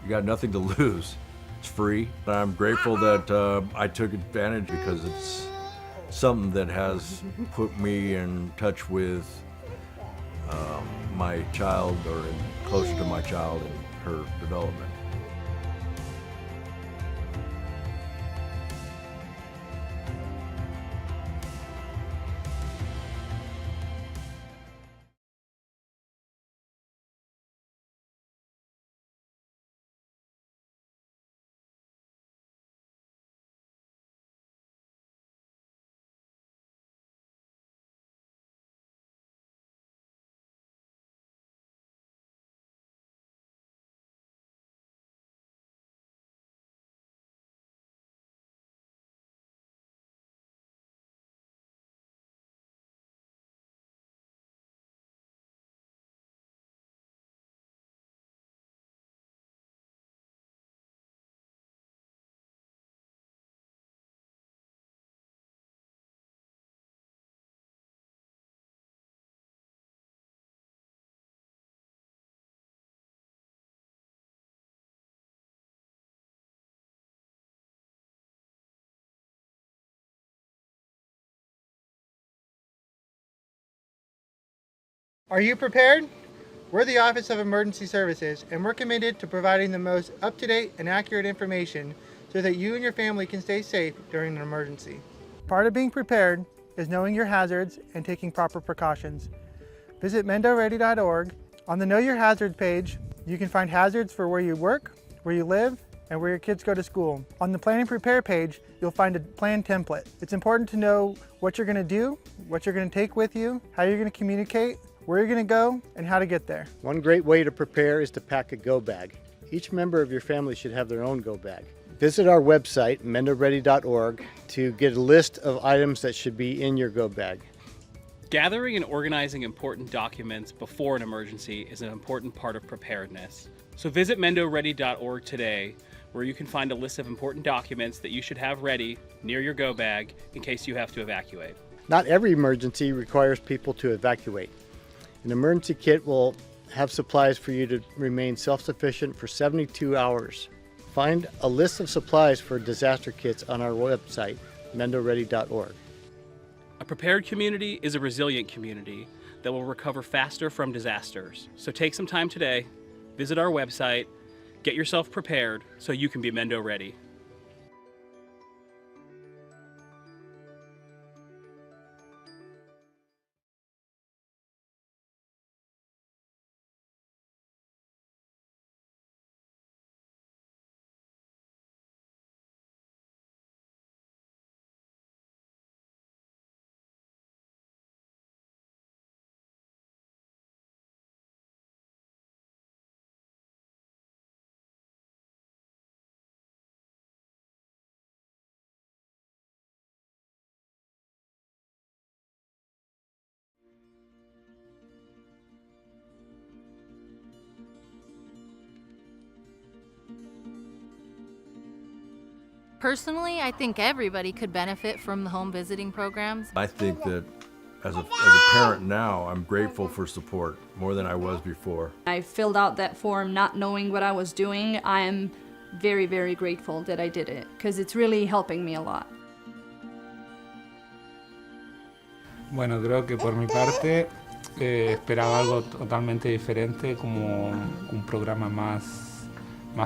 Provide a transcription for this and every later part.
You got nothing to lose. It's free. I'm grateful that I took advantage because it's something that has put me in touch with my child, or closer to my child and her development. Are you prepared? We're the Office of Emergency Services, and we're committed to providing the most up-to-date and accurate information so that you and your family can stay safe during an emergency. Part of being prepared is knowing your hazards and taking proper precautions. Visit MendoReady.org. On the Know Your Hazards page, you can find hazards for where you work, where you live, and where your kids go to school. On the Plan and Prepare page, you'll find a plan template. It's important to know what you're going to do, what you're going to take with you, how you're going to communicate, where you're going to go, and how to get there. One great way to prepare is to pack a go bag. Each member of your family should have their own go bag. Visit our website, MendoReady.org, to get a list of items that should be in your go bag. Gathering and organizing important documents before an emergency is an important part of preparedness. So visit MendoReady.org today, where you can find a list of important documents that you should have ready near your go bag in case you have to evacuate. Not every emergency requires people to evacuate. An emergency kit will have supplies for you to remain self-sufficient for 72 hours. Find a list of supplies for disaster kits on our website, MendoReady.org. A prepared community is a resilient community that will recover faster from disasters. So take some time today, visit our website, get yourself prepared so you can be Mendo ready. Personally, I think everybody could benefit from the home visiting programs. I think that as a parent now, I'm grateful for support more than I was before. I filled out that form not knowing what I was doing. I am very, very grateful that I did it because it's really helping me a lot. Bueno, creo que por mi parte esperaba algo totalmente diferente, como un programa más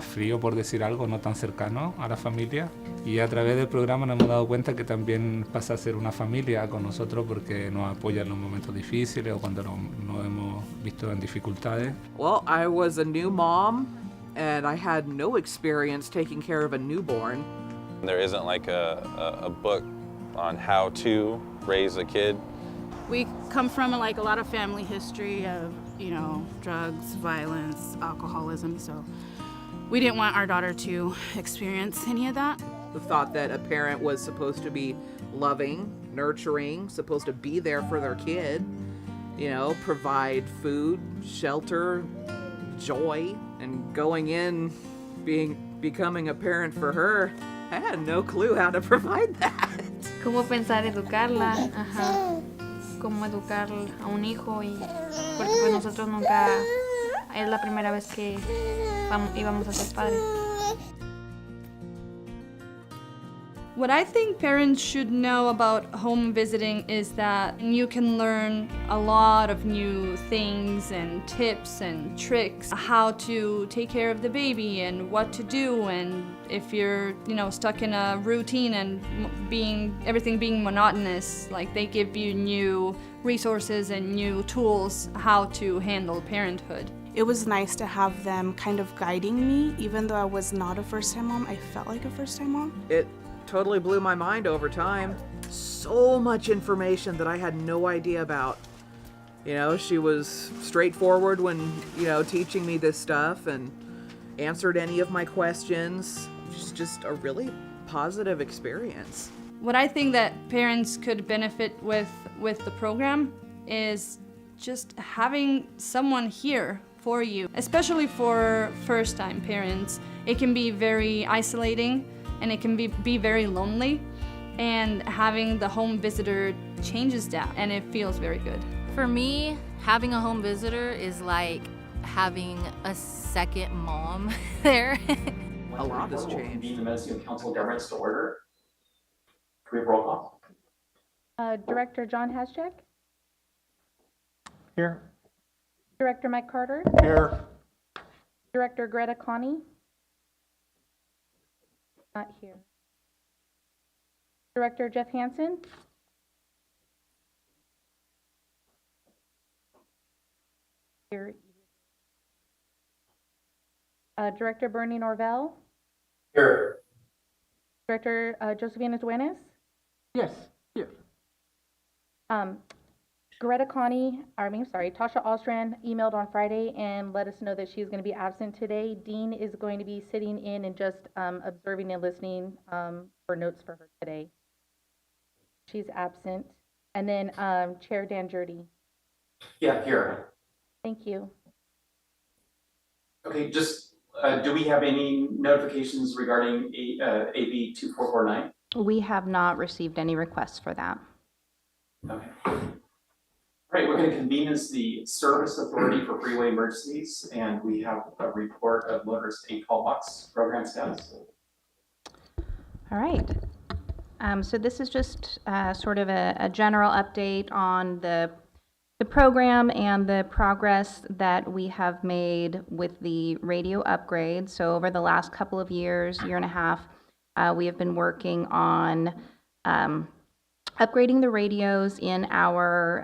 frío, por decir algo, no tan cercano a la familia. Y a través del programa nos hemos dado cuenta que también pasa a ser una familia con nosotros porque nos apoya en los momentos difíciles o cuando nos hemos visto en dificultades. Well, I was a new mom and I had no experience taking care of a newborn. There isn't like a book on how to raise a kid. We come from like a lot of family history of, drugs, violence, alcoholism, so we didn't want our daughter to experience any of that. The thought that a parent was supposed to be loving, nurturing, supposed to be there for their kid, provide food, shelter, joy, and going in, becoming a parent for her, I had no clue how to provide that. ¿Cómo pensar educarla? Ajá. ¿Cómo educar a un hijo? Porque pues nosotros nunca Es la primera vez que íbamos a ser padres. What I think parents should know about home visiting is that you can learn a lot of new things and tips and tricks, how to take care of the baby and what to do, and if you're, stuck in a routine and everything being monotonous, like they give you new resources and new tools how to handle parenthood. It was nice to have them kind of guiding me, even though I was not a first-time mom. I felt like a first-time mom. It totally blew my mind over time. So much information that I had no idea about. She was straightforward when, teaching me this stuff and answered any of my questions. It's just a really positive experience. What I think that parents could benefit with the program is just having someone here for you, especially for first-time parents. It can be very isolating and it can be very lonely, and having the home visitor changes that, and it feels very good. For me, having a home visitor is like having a second mom there. A lot has changed. Convene the Mendocino Council of Governments to order. Can we have roll call? Director John Haschek. Here. Director Mike Carter. Here. Director Greta Connie. Not here. Director Jeff Hansen. Here. Director Bernie Norvell. Here. Director Josefina Duenas. Yes, here. Tasha Ostran emailed on Friday and let us know that she's going to be absent today. Dean is going to be sitting in and just observing and listening for notes for her today. She's absent. And then Chair Dan Jurdy. Yeah, here. Thank you. Okay, just do we have any notifications regarding AB 2449? We have not received any requests for that. Okay. All right, we're going to convene as the Service Authority for Freeway Emergencies, and we have a report of Motorist 8 call box program status. All right. So this is just sort of a general update on the program and the progress that we have made with the radio upgrade. So over the last couple of years, year and a half, we have been working on upgrading the radios in our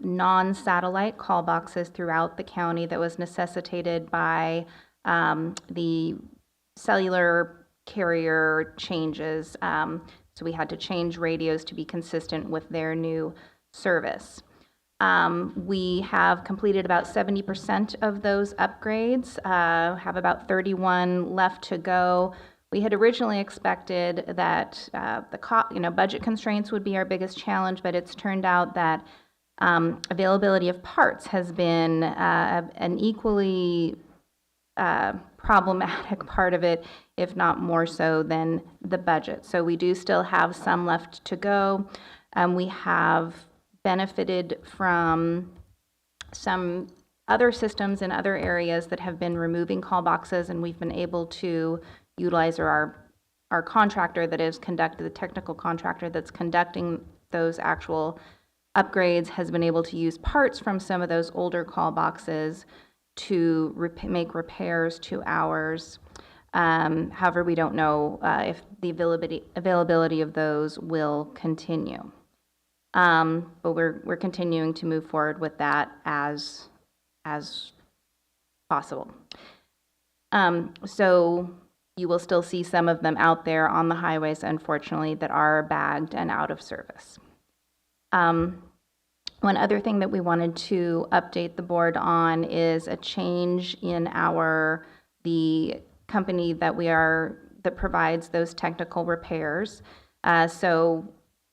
non-satellite call boxes throughout the county that was necessitated by the cellular carrier changes. So we had to change radios to be consistent with their new service. We have completed about 70% of those upgrades, have about 31 left to go. We had originally expected that budget constraints would be our biggest challenge, but it's turned out that availability of parts has been an equally problematic part of it, if not more so than the budget. So we do still have some left to go. We have benefited from some other systems in other areas that have been removing call boxes, and we've been able to utilize our contractor that is the technical contractor that's conducting those actual upgrades has been able to use parts from some of those older call boxes to make repairs to ours. However, we don't know if the availability of those will continue. But we're continuing to move forward with that as possible. So you will still see some of them out there on the highways, unfortunately, that are bagged and out of service. One other thing that we wanted to update the board on is a change in the company that provides those technical repairs. So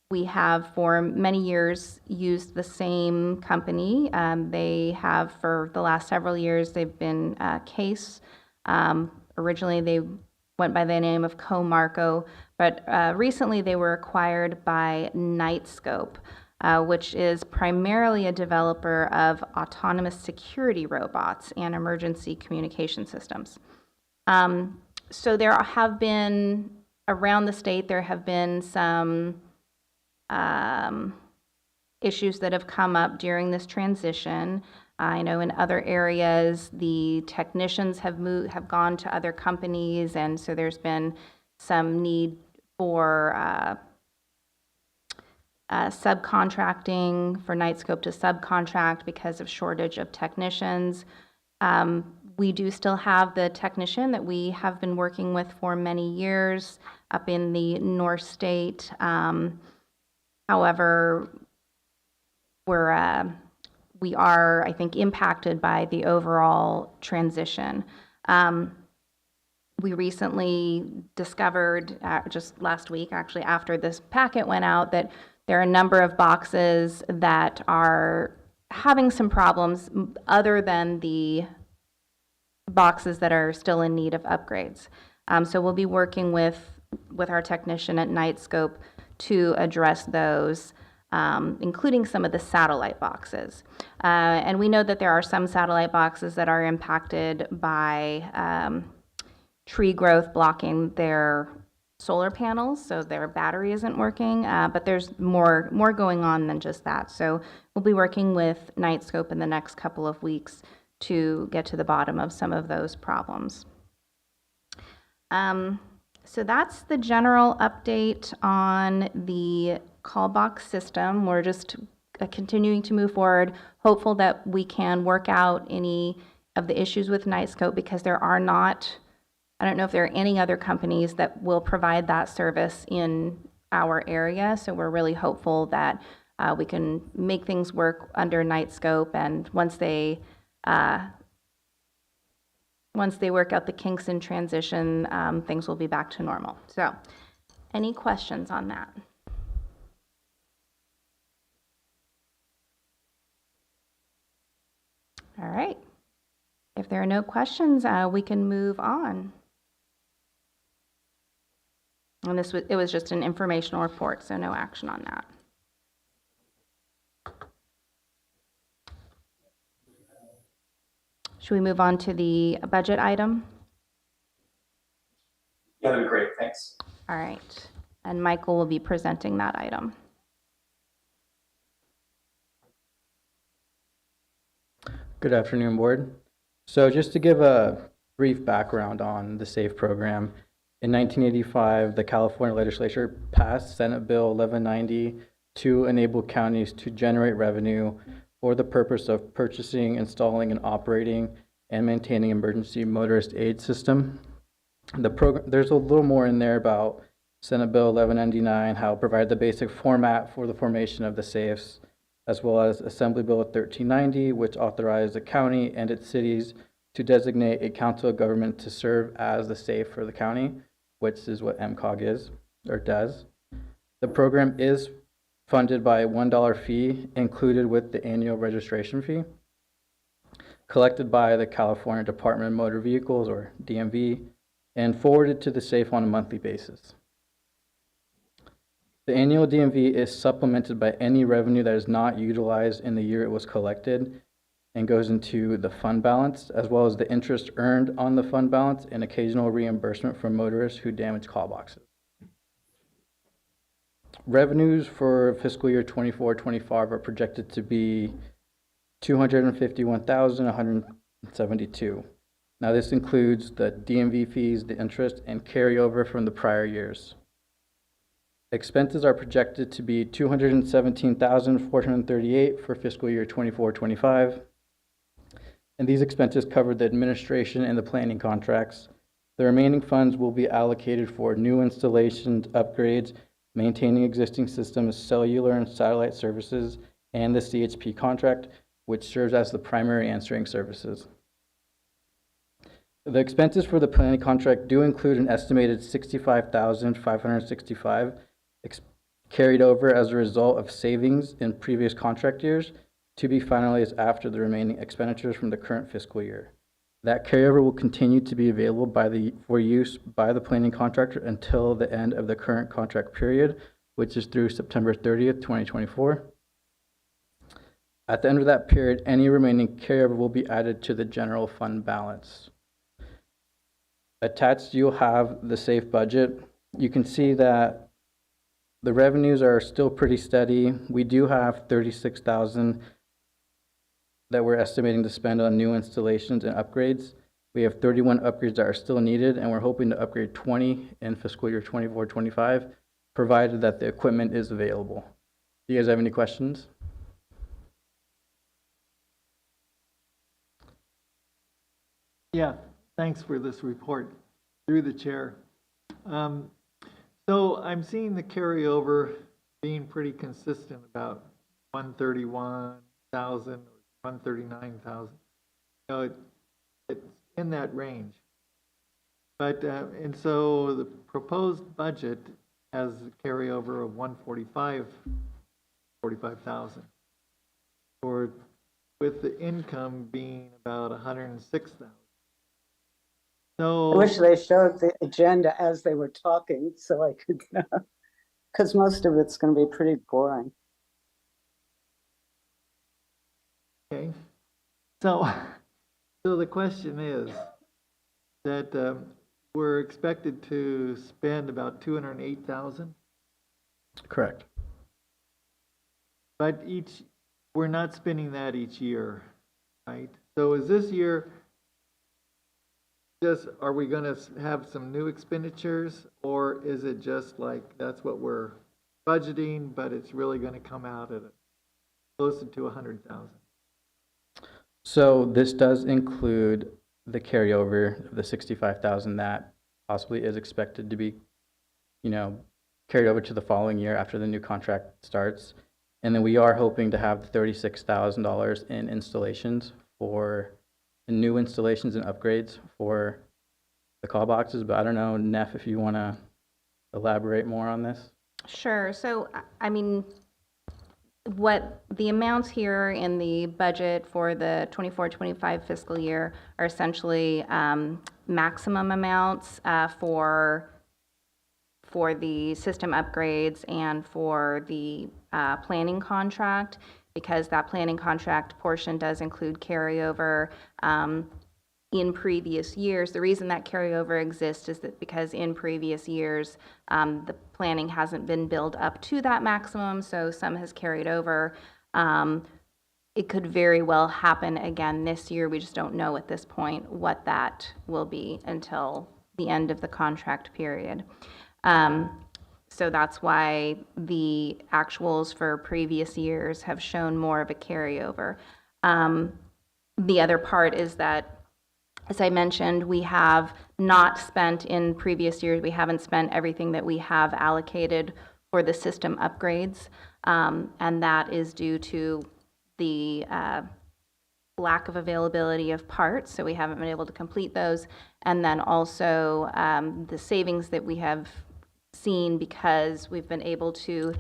we have for many years used the same company. They have for the last several years, they've been Case. Originally they went by the name of Comarco, but recently they were acquired by Nightscope. which is primarily a developer of autonomous security robots and emergency communication systems. So there have been, around the state, there have been some issues that have come up during this transition. I know in other areas, the technicians have gone to other companies, and so there's been some need for subcontracting, for Nightscope to subcontract because of shortage of technicians. We do still have the technician that we have been working with for many years up in the North State. However, we are, I think, impacted by the overall transition. We recently discovered, just last week, actually, after this packet went out, that there are a number of boxes that are having some problems other than the boxes that are still in need of upgrades. So we'll be working with our technician at Nightscope to address those, including some of the satellite boxes. And we know that there are some satellite boxes that are impacted by tree growth blocking their solar panels, so their battery isn't working, but there's more going on than just that. So we'll be working with Nightscope in the next couple of weeks to get to the bottom of some of those problems. So that's the general update on the call box system. We're just continuing to move forward, hopeful that we can work out any of the issues with Nightscope, because there are not, I don't know if there are any other companies that will provide that service in our area. So we're really hopeful that we can make things work under Nightscope, and once they work out the kinks in transition, things will be back to normal. So, any questions on that? All right. If there are no questions, we can move on. And it was just an informational report, so no action on that. Should we move on to the budget item? Yeah, that'd be great. Thanks. All right. And Michael will be presenting that item. Good afternoon, Board. So just to give a brief background on the SAFE program, in 1985, the California legislature passed Senate Bill 1190 to enable counties to generate revenue for the purpose of purchasing, installing, and operating and maintaining emergency motorist aid system. There's a little more in there about Senate Bill 1199, how it provided the basic format for the formation of the SAFEs, as well as Assembly Bill 1390, which authorized the county and its cities to designate a council of government to serve as the SAFE for the county, which is what MCOG is, or does. The program is funded by a $1 fee included with the annual registration fee, collected by the California Department of Motor Vehicles, or DMV, and forwarded to the SAFE on a monthly basis. The annual DMV is supplemented by any revenue that is not utilized in the year it was collected and goes into the fund balance, as well as the interest earned on the fund balance and occasional reimbursement from motorists who damage call boxes. Revenues for fiscal year 24-25 are projected to be $251,172. Now this includes the DMV fees, the interest, and carryover from the prior years. Expenses are projected to be $217,438 for fiscal year 24-25. And these expenses cover the administration and the planning contracts. The remaining funds will be allocated for new installations, upgrades, maintaining existing systems, cellular and satellite services, and the CHP contract, which serves as the primary answering services. The expenses for the planning contract do include an estimated $65,565 carried over as a result of savings in previous contract years to be finalized after the remaining expenditures from the current fiscal year. That carryover will continue to be available for use by the planning contractor until the end of the current contract period, which is through September 30th, 2024. At the end of that period, any remaining carryover will be added to the general fund balance. Attached, you'll have the SAFE budget. You can see that the revenues are still pretty steady. We do have $36,000 that we're estimating to spend on new installations and upgrades. We have 31 upgrades that are still needed, and we're hoping to upgrade 20 in fiscal year 24-25, provided that the equipment is available. Do you guys have any questions? Yeah, thanks for this report through the chair. So I'm seeing the carryover being pretty consistent, about 131,000 or 139,000. You know, it's in that range. But and so the proposed budget has a carryover of 45,000, or with the income being about 106,000. So I wish they showed the agenda as they were talking so I could, because most of it's going to be pretty boring. Okay, so the question is that we're expected to spend about 208,000. Correct. But we're not spending that each year, right? So is this year just, are we going to have some new expenditures, or is it just like that's what we're budgeting, but it's really going to come out at closer to 100,000? So this does include the carryover of the 65,000 that possibly is expected to be, carried over to the following year after the new contract starts. And then we are hoping to have $36,000 in installations for new installations and upgrades for the call boxes. But I don't know, Neff, if you want to elaborate more on this. Sure. So, I mean, what the amounts here in the budget for the 24-25 fiscal year are essentially maximum amounts for the system upgrades and for the planning contract, because that planning contract portion does include carryover in previous years. The reason that carryover exists is that because in previous years, the planning hasn't been billed up to that maximum, so some has carried over. It could very well happen again this year. We just don't know at this point what that will be until the end of the contract period. So that's why the actuals for previous years have shown more of a carryover. The other part is that, as I mentioned, we have not spent in previous years, we haven't spent everything that we have allocated for the system upgrades, and that is due to the lack of availability of parts, so we haven't been able to complete those, and then also the savings that we have seen because we've been able to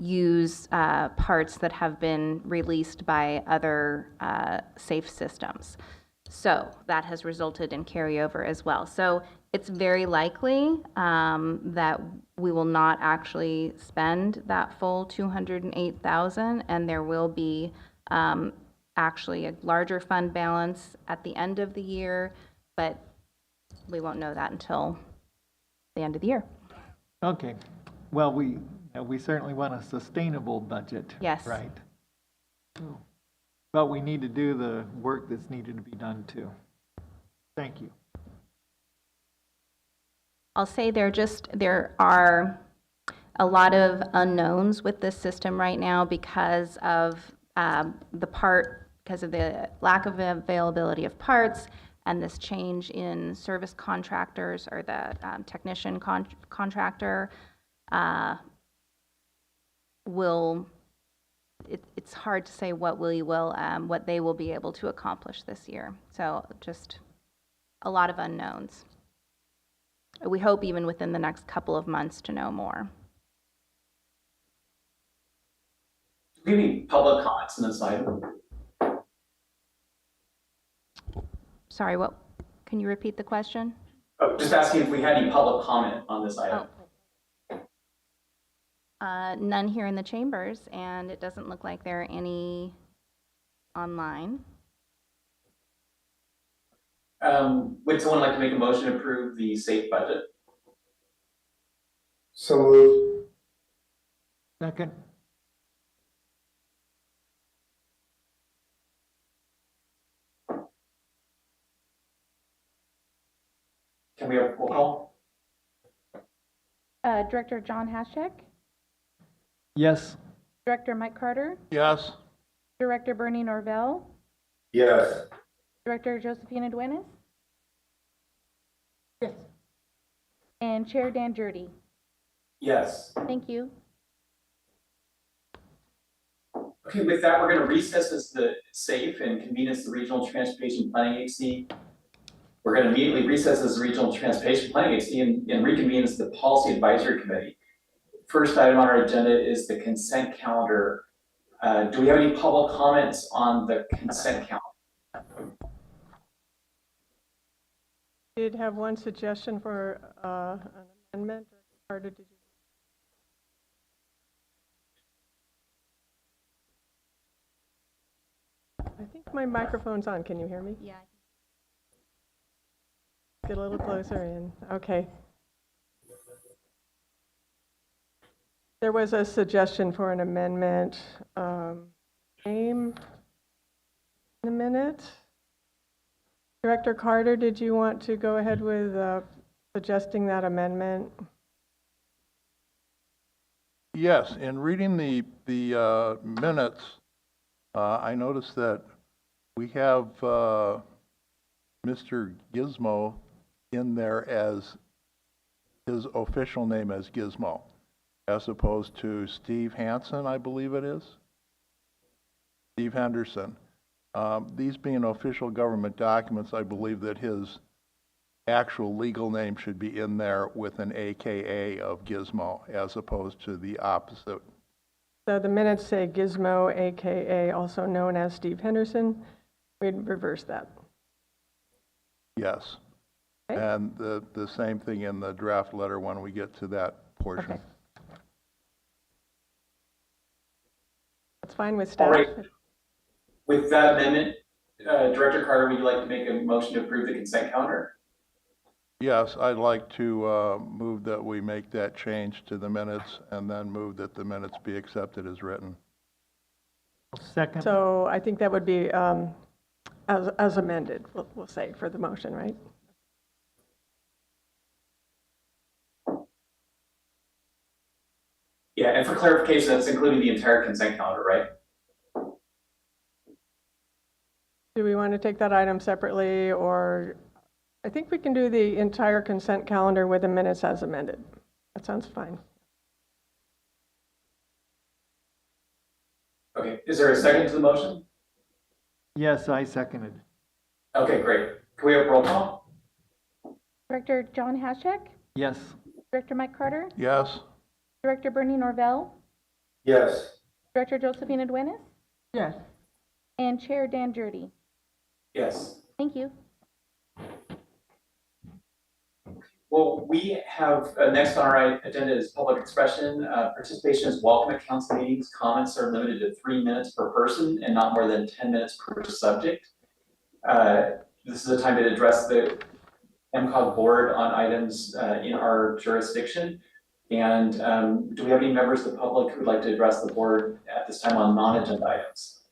use parts that have been released by other safe systems. So that has resulted in carryover as well. So it's very likely that we will not actually spend that full 208,000, and there will be actually a larger fund balance at the end of the year, but we won't know that until the end of the year. Okay, well, we certainly want a sustainable budget. Yes. Right. But we need to do the work that's needed to be done too. Thank you. I'll say there are a lot of unknowns with this system right now because of the lack of availability of parts and this change in service contractors, or the technician contractor it's hard to say what they will be able to accomplish this year. So just a lot of unknowns. We hope even within the next couple of months to know more. Do we have any public comments on this item? Sorry, what? Can you repeat the question? Oh, just asking if we had any public comment on this item. None here in the chambers, and it doesn't look like there are any online. Would someone like to make a motion to approve the SAFE budget? So moved. Second. Can we have a roll call? Director John Haschek, Yes. Director Mike Carter, Yes. Director Bernie Norvell, Yes. Director Josephina Duenas, Yes. and Chair Dan Jurdy. Yes. Thank you. Okay, with that, we're going to recess as the SAFE and convene as the Regional Transportation Planning Agency. We're going to immediately recess as the Regional Transportation Planning Agency and reconvene as the Policy Advisory Committee. First item on our agenda is the consent calendar. Do we have any public comments on the consent calendar? Did have one suggestion for an amendment, or did you? I think my microphone's on. Can you hear me? Yeah. Get a little closer in. Okay. There was a suggestion for an amendment. Name in a minute. Director Carter, did you want to go ahead with suggesting that amendment? Yes, in reading the minutes, I noticed that we have Mr. Gizmo in there as his official name as Gizmo, as opposed to Steve Hansen, I believe it is. Steve Henderson. These being official government documents, I believe that his actual legal name should be in there with an AKA of Gizmo, as opposed to the opposite. So the minutes say Gizmo, AKA, also known as Steve Henderson. We'd reverse that. Yes. Okay. And the same thing in the draft letter when we get to that portion. Okay. That's fine with staff. All right. With that amendment, Director Carter, would you like to make a motion to approve the consent calendar? Yes, I'd like to move that we make that change to the minutes and then move that the minutes be accepted as written. Second. So I think that would be as amended, we'll say, for the motion, right? Yeah, and for clarification, that's including the entire consent calendar, right? Do we want to take that item separately, or I think we can do the entire consent calendar with the minutes as amended. That sounds fine. Okay, is there a second to the motion? Yes, I seconded. Okay, great. Can we have a roll call? Director John Haschek, Yes. Director Mike Carter, Yes? Director Bernie Norvell, Yes. Director Josephina Duenas, Yes. and Chair Dan Jurdy. Yes. Thank you. Well, we have, next on our agenda is public expression. Participation is welcome at council meetings. Comments are limited to 3 minutes per person and not more than 10 minutes per subject. This is a time to address the MCOG board on items in our jurisdiction. And do we have any members of the public who would like to address the board at this time on non-agenda items?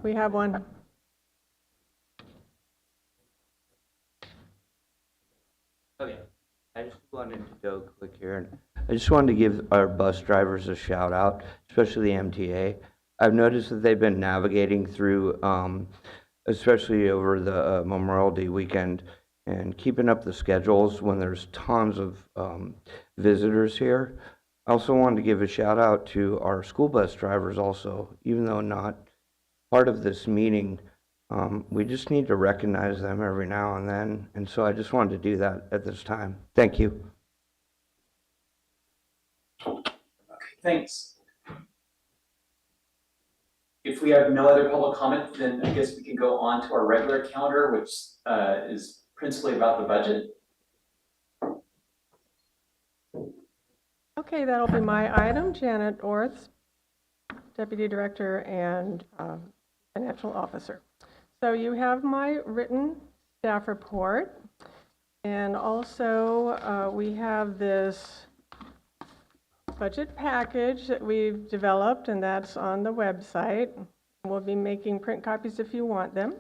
We have one. Okay, I just wanted to go quick here. I just wanted to give our bus drivers a shout out, especially the MTA. I've noticed that they've been navigating through, especially over the Memorial Day weekend, and keeping up the schedules when there's tons of visitors here. I also wanted to give a shout out to our school bus drivers also, even though not part of this meeting. We just need to recognize them every now and then, and so I just wanted to do that at this time. Thank you. Okay, thanks. If we have no other public comment, then I guess we can go on to our regular calendar, which is principally about the budget. Okay, that'll be my item. Janet Orth, Deputy Director and Financial Officer. So you have my written staff report, and also we have this budget package that we've developed, and that's on the website. We'll be making print copies if you want them.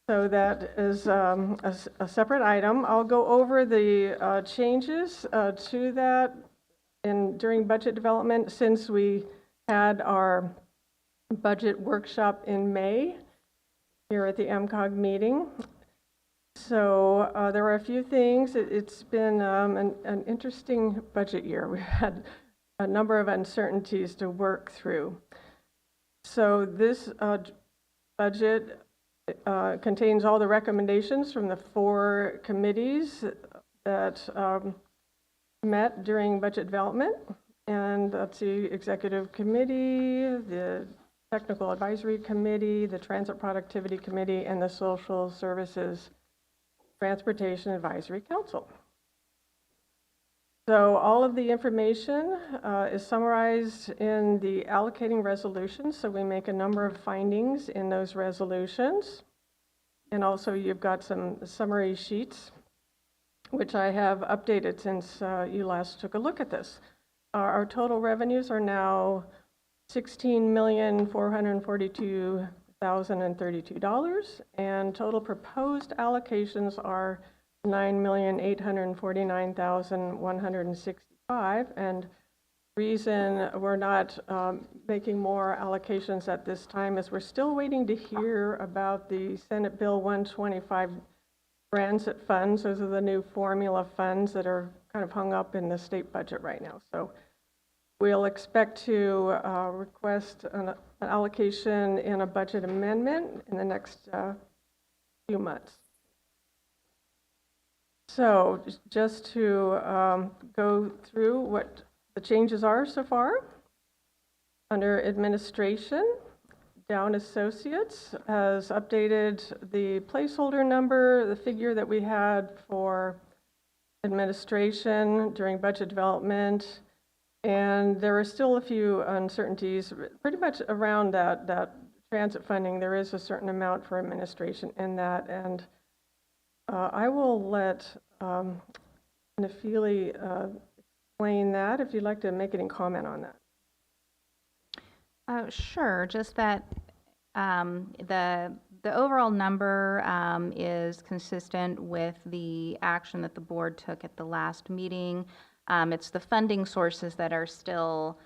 So that is a separate item. I'll go over the changes to that during budget development since we had our budget workshop in May here at the MCOG meeting. So there were a few things. It's been an interesting budget year. We've had a number of uncertainties to work through. So this budget contains all the recommendations from the 4 committees that met during budget development. And that's the Executive Committee, the Technical Advisory Committee, the Transit Productivity Committee, and the Social Services Transportation Advisory Council. So all of the information is summarized in the allocating resolutions. So we make a number of findings in those resolutions. And also you've got some summary sheets, which I have updated since you last took a look at this. Our total revenues are now $16,442,032, and total proposed allocations are $9,849,165. And reason we're not making more allocations at this time is we're still waiting to hear about the Senate Bill 125 transit funds. Those are the new formula funds that are kind of hung up in the state budget right now. So we'll expect to request an allocation in a budget amendment in the next few months. So just to go through what the changes are so far. Under administration, Down Associates has updated the placeholder number, the figure that we had for administration during budget development. And there are still a few uncertainties pretty much around that transit funding. There is a certain amount for administration in that. And I will let Nafili explain that if you'd like to make any comment on that. Sure, just that the overall number is consistent with the action that the board took at the last meeting. It's the funding sources that are still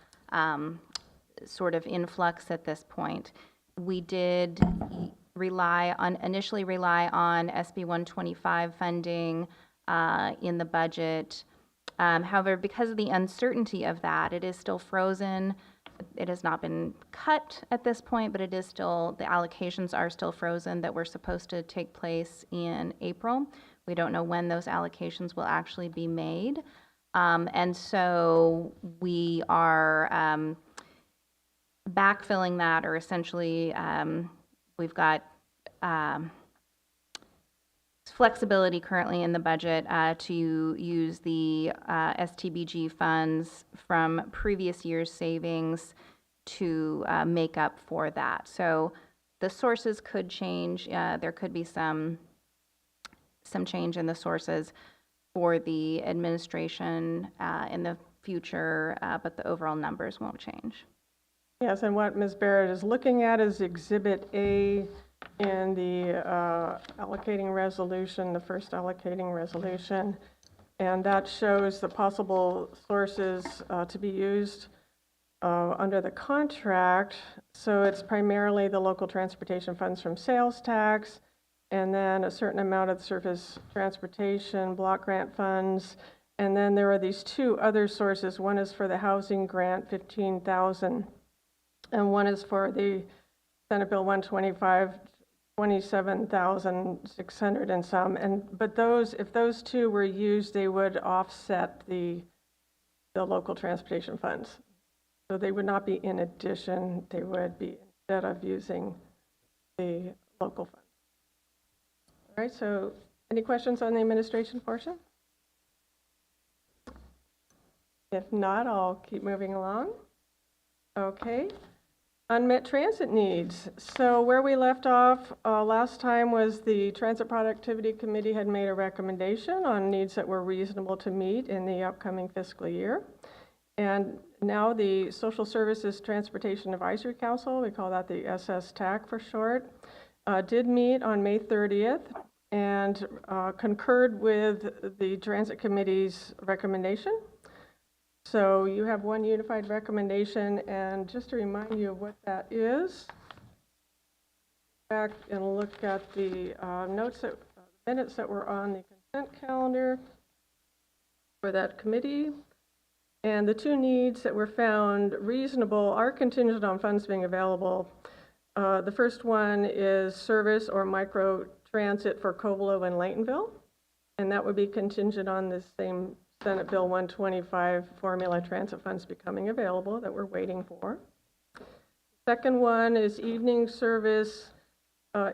sort of in flux at this point. We did initially rely on SB 125 funding in the budget. However, because of the uncertainty of that, it is still frozen. It has not been cut at this point, but it is still, the allocations are still frozen that were supposed to take place in April. We don't know when those allocations will actually be made. And so we are backfilling that, or essentially we've got flexibility currently in the budget to use the STBG funds from previous year's savings to make up for that. So the sources could change. There could be some change in the sources for the administration in the future, but the overall numbers won't change. Yes, and what Ms. Barrett is looking at is Exhibit A in the allocating resolution, the first allocating resolution, and that shows the possible sources to be used under the contract. So it's primarily the local transportation funds from sales tax, and then a certain amount of surface transportation block grant funds, and then there are these 2 other sources. One is for the housing grant, $15,000, and one is for the Senate Bill 125, $27,600 and some. But those, if those 2 were used, they would offset the local transportation funds. So they would not be in addition. They would be instead of using the local funds. All right. So any questions on the administration portion? If not, I'll keep moving along. Okay. Unmet transit needs. So where we left off last time was the Transit Productivity Committee had made a recommendation on needs that were reasonable to meet in the upcoming fiscal year. And now the Social Services Transportation Advisory Council, we call that the SSTAC for short, did meet on May 30th and concurred with the Transit Committee's recommendation. So you have one unified recommendation, and just to remind you of what that is, back and look at the minutes that were on the consent calendar for that committee. And the two needs that were found reasonable are contingent on funds being available. The first one is service or micro transit for Covelo and Laytonville, and that would be contingent on the same Senate Bill 125 formula transit funds becoming available that we're waiting for. Second one is evening service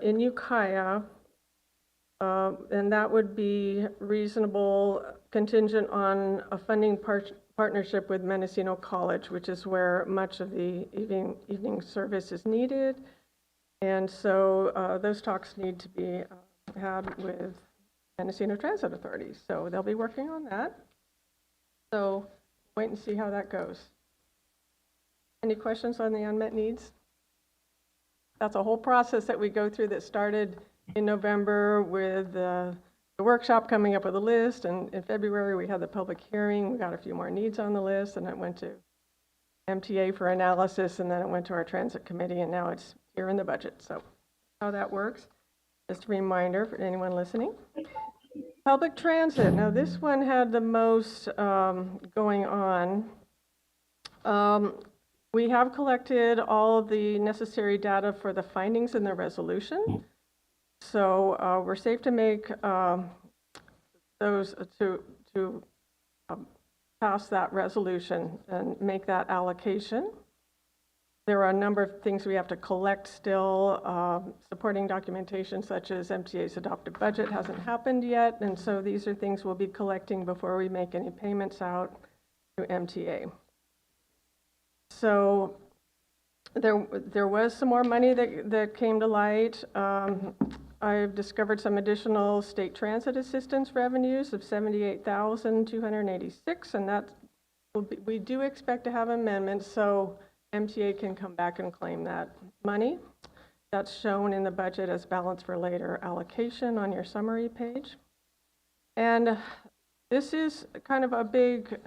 in Ukiah, and that would be reasonable contingent on a funding partnership with Mendocino College, which is where much of the evening service is needed. And so those talks need to be had with Mendocino Transit Authority. So they'll be working on that. So wait and see how that goes. Any questions on the unmet needs? That's a whole process that we go through that started in November with the workshop coming up with a list, and in February we had the public hearing. We got a few more needs on the list, and it went to MTA for analysis, and then it went to our transit committee, and now it's here in the budget. So how that works, just a reminder for anyone listening. Public transit. Now this one had the most going on. We have collected all of the necessary data for the findings in the resolution. So we're safe to make those to pass that resolution and make that allocation. There are a number of things we have to collect still. Supporting documentation such as MTA's adopted budget hasn't happened yet, and so these are things we'll be collecting before we make any payments out to MTA. So there was some more money that came to light. I've discovered some additional state transit assistance revenues of $78,286, and that we do expect to have amendments so MTA can come back and claim that money. That's shown in the budget as balance for later allocation on your summary page. And this is kind of a big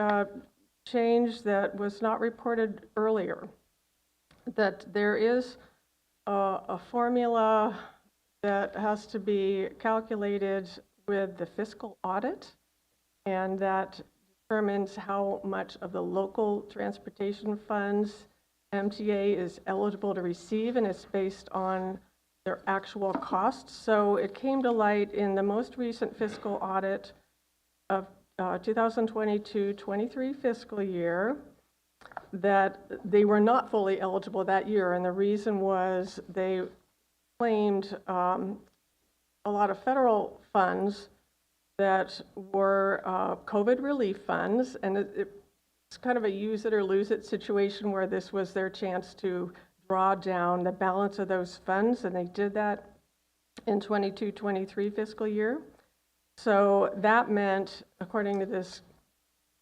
change that was not reported earlier, that there is a formula that has to be calculated with the fiscal audit, and that determines how much of the local transportation funds MTA is eligible to receive, and it's based on their actual costs. So it came to light in the most recent fiscal audit of 2022-23 fiscal year that they were not fully eligible that year, and the reason was they claimed a lot of federal funds that were COVID relief funds, and it's kind of a use it or lose it situation where this was their chance to draw down the balance of those funds, and they did that in 22-23 fiscal year. So that meant, according to this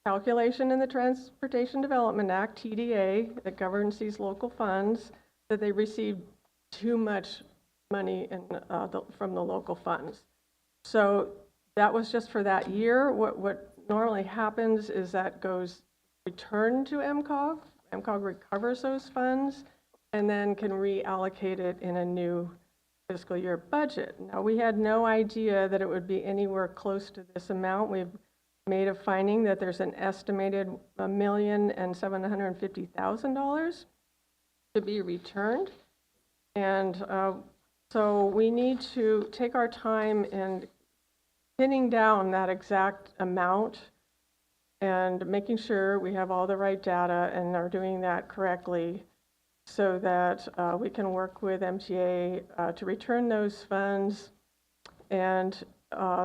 calculation in the Transportation Development Act, TDA, that governs these local funds, that they received too much money from the local funds. So that was just for that year. What normally happens is that goes returned to MCOG. MCOG recovers those funds and then can reallocate it in a new fiscal year budget. Now, we had no idea that it would be anywhere close to this amount. We've made a finding that there's an estimated $1,750,000 to be returned. And so we need to take our time in pinning down that exact amount and making sure we have all the right data and are doing that correctly so that we can work with MTA to return those funds, and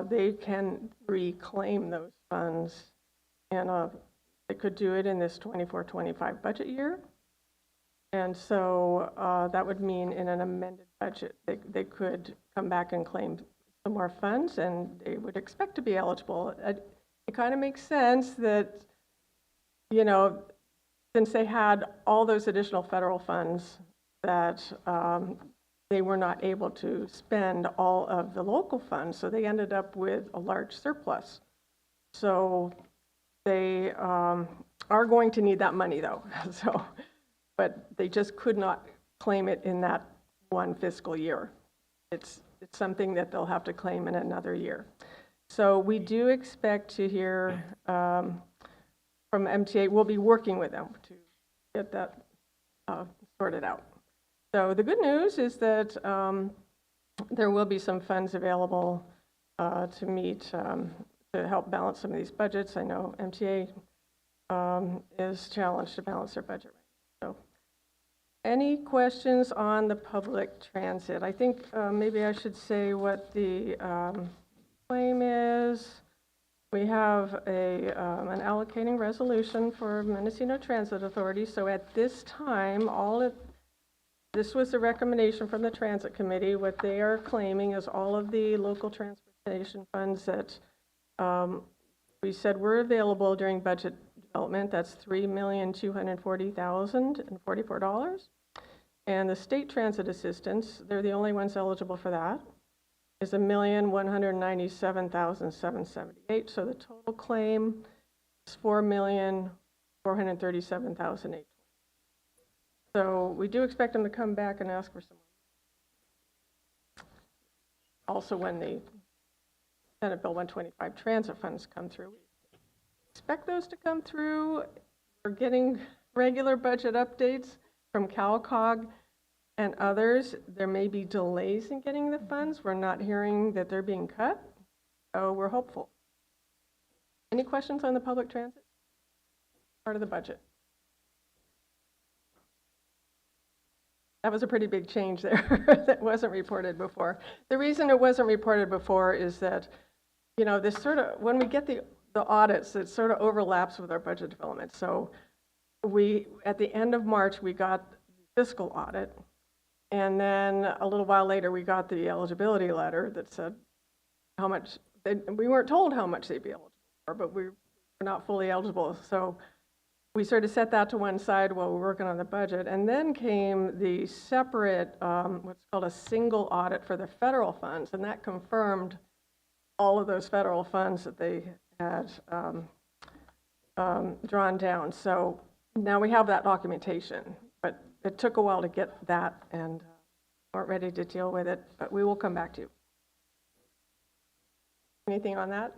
they can reclaim those funds in a They could do it in this 24-25 budget year. And so that would mean in an amended budget, they could come back and claim some more funds, and they would expect to be eligible. It kind of makes sense that, you know, since they had all those additional federal funds, that they were not able to spend all of the local funds, so they ended up with a large surplus. So they are going to need that money, though. But they just could not claim it in that one fiscal year. It's something that they'll have to claim in another year. So we do expect to hear from MTA. We'll be working with them to get that sorted out. So the good news is that there will be some funds available to meet, to help balance some of these budgets. I know MTA is challenged to balance their budget. So any questions on the public transit? I think maybe I should say what the claim is. We have an allocating resolution for Mendocino Transit Authority. So at this time, this was a recommendation from the Transit Committee. What they are claiming is all of the local transportation funds that we said were available during budget development. That's $3,240,044. And the state transit assistance, they're the only ones eligible for that, is $1,197,778. So the total claim is $4,437,820. So we do expect them to come back and ask for some more. Also, when the Senate Bill 125 transit funds come through, we expect those to come through. We're getting regular budget updates from COG and others. There may be delays in getting the funds. We're not hearing that they're being cut, so we're hopeful. Any questions on the public transit part of the budget? That was a pretty big change there that wasn't reported before. The reason it wasn't reported before is that, you know, this sort of, when we get the audits, it sort of overlaps with our budget development. So at the end of March, we got the fiscal audit. And then a little while later, we got the eligibility letter that said how much, we weren't told how much they'd be eligible for, but we were not fully eligible. So we sort of set that to one side while we're working on the budget. And then came the separate, what's called a single audit for the federal funds. And that confirmed all of those federal funds that they had drawn down. So now we have that documentation, but it took a while to get that and weren't ready to deal with it, but we will come back to you. Anything on that?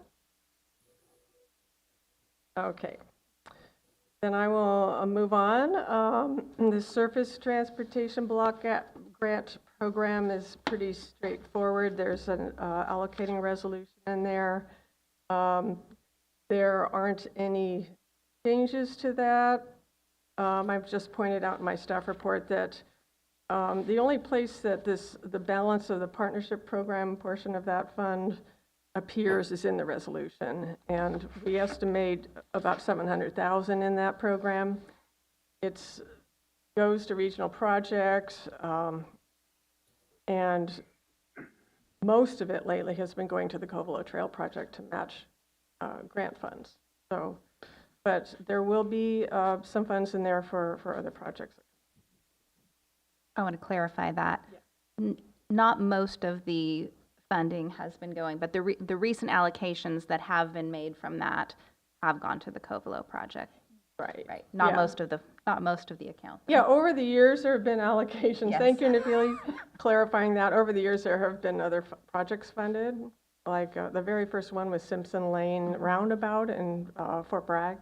Okay. Then I will move on. The Surface Transportation Block Grant Program is pretty straightforward. There's an allocating resolution in there. There aren't any changes to that. I've just pointed out in my staff report that the only place that the balance of the partnership program portion of that fund appears is in the resolution, and we estimate about $700,000 in that program. It goes to regional projects, and most of it lately has been going to the Covelo Trail project to match grant funds. So, but there will be some funds in there for other projects. I want to clarify that. Not most of the funding has been going, but the recent allocations that have been made from that have gone to the Covelo project. Right. Not most of the accounts. Yeah, over the years there have been allocations. Yes. Thank you, Nafili, clarifying that. Over the years there have been other projects funded. Like the very first one was Simpson Lane Roundabout in Fort Bragg,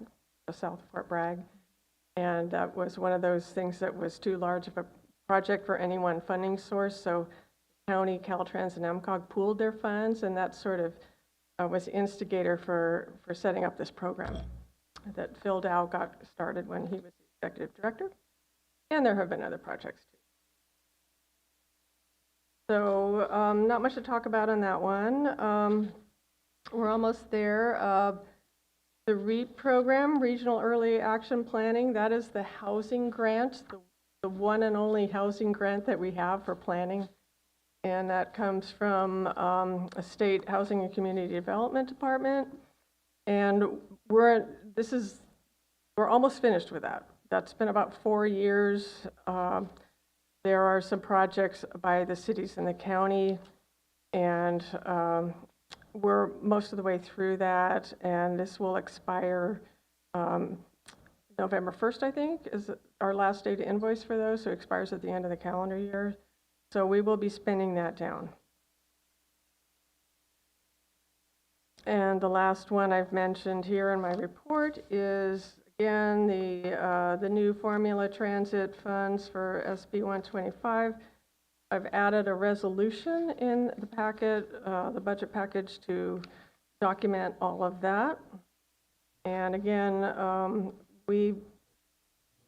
south of Fort Bragg. And that was one of those things that was too large of a project for any one funding source. So County, Caltrans, and MCOG pooled their funds, and that sort of was the instigator for setting up this program that Phil Dow got started when he was the executive director. And there have been other projects too. So not much to talk about on that one. We're almost there. The REAP program, Regional Early Action Planning, that is the housing grant, the one and only housing grant that we have for planning. And that comes from a state housing and community development department. And we're almost finished with that. That's been about 4 years. There are some projects by the cities and the county, and we're most of the way through that, and this will expire November 1st, I think, is our last day to invoice for those, so it expires at the end of the calendar year. So we will be spending that down. And the last one I've mentioned here in my report is, again, the new formula transit funds for SB 125. I've added a resolution in the packet, the budget package, to document all of that. And again, we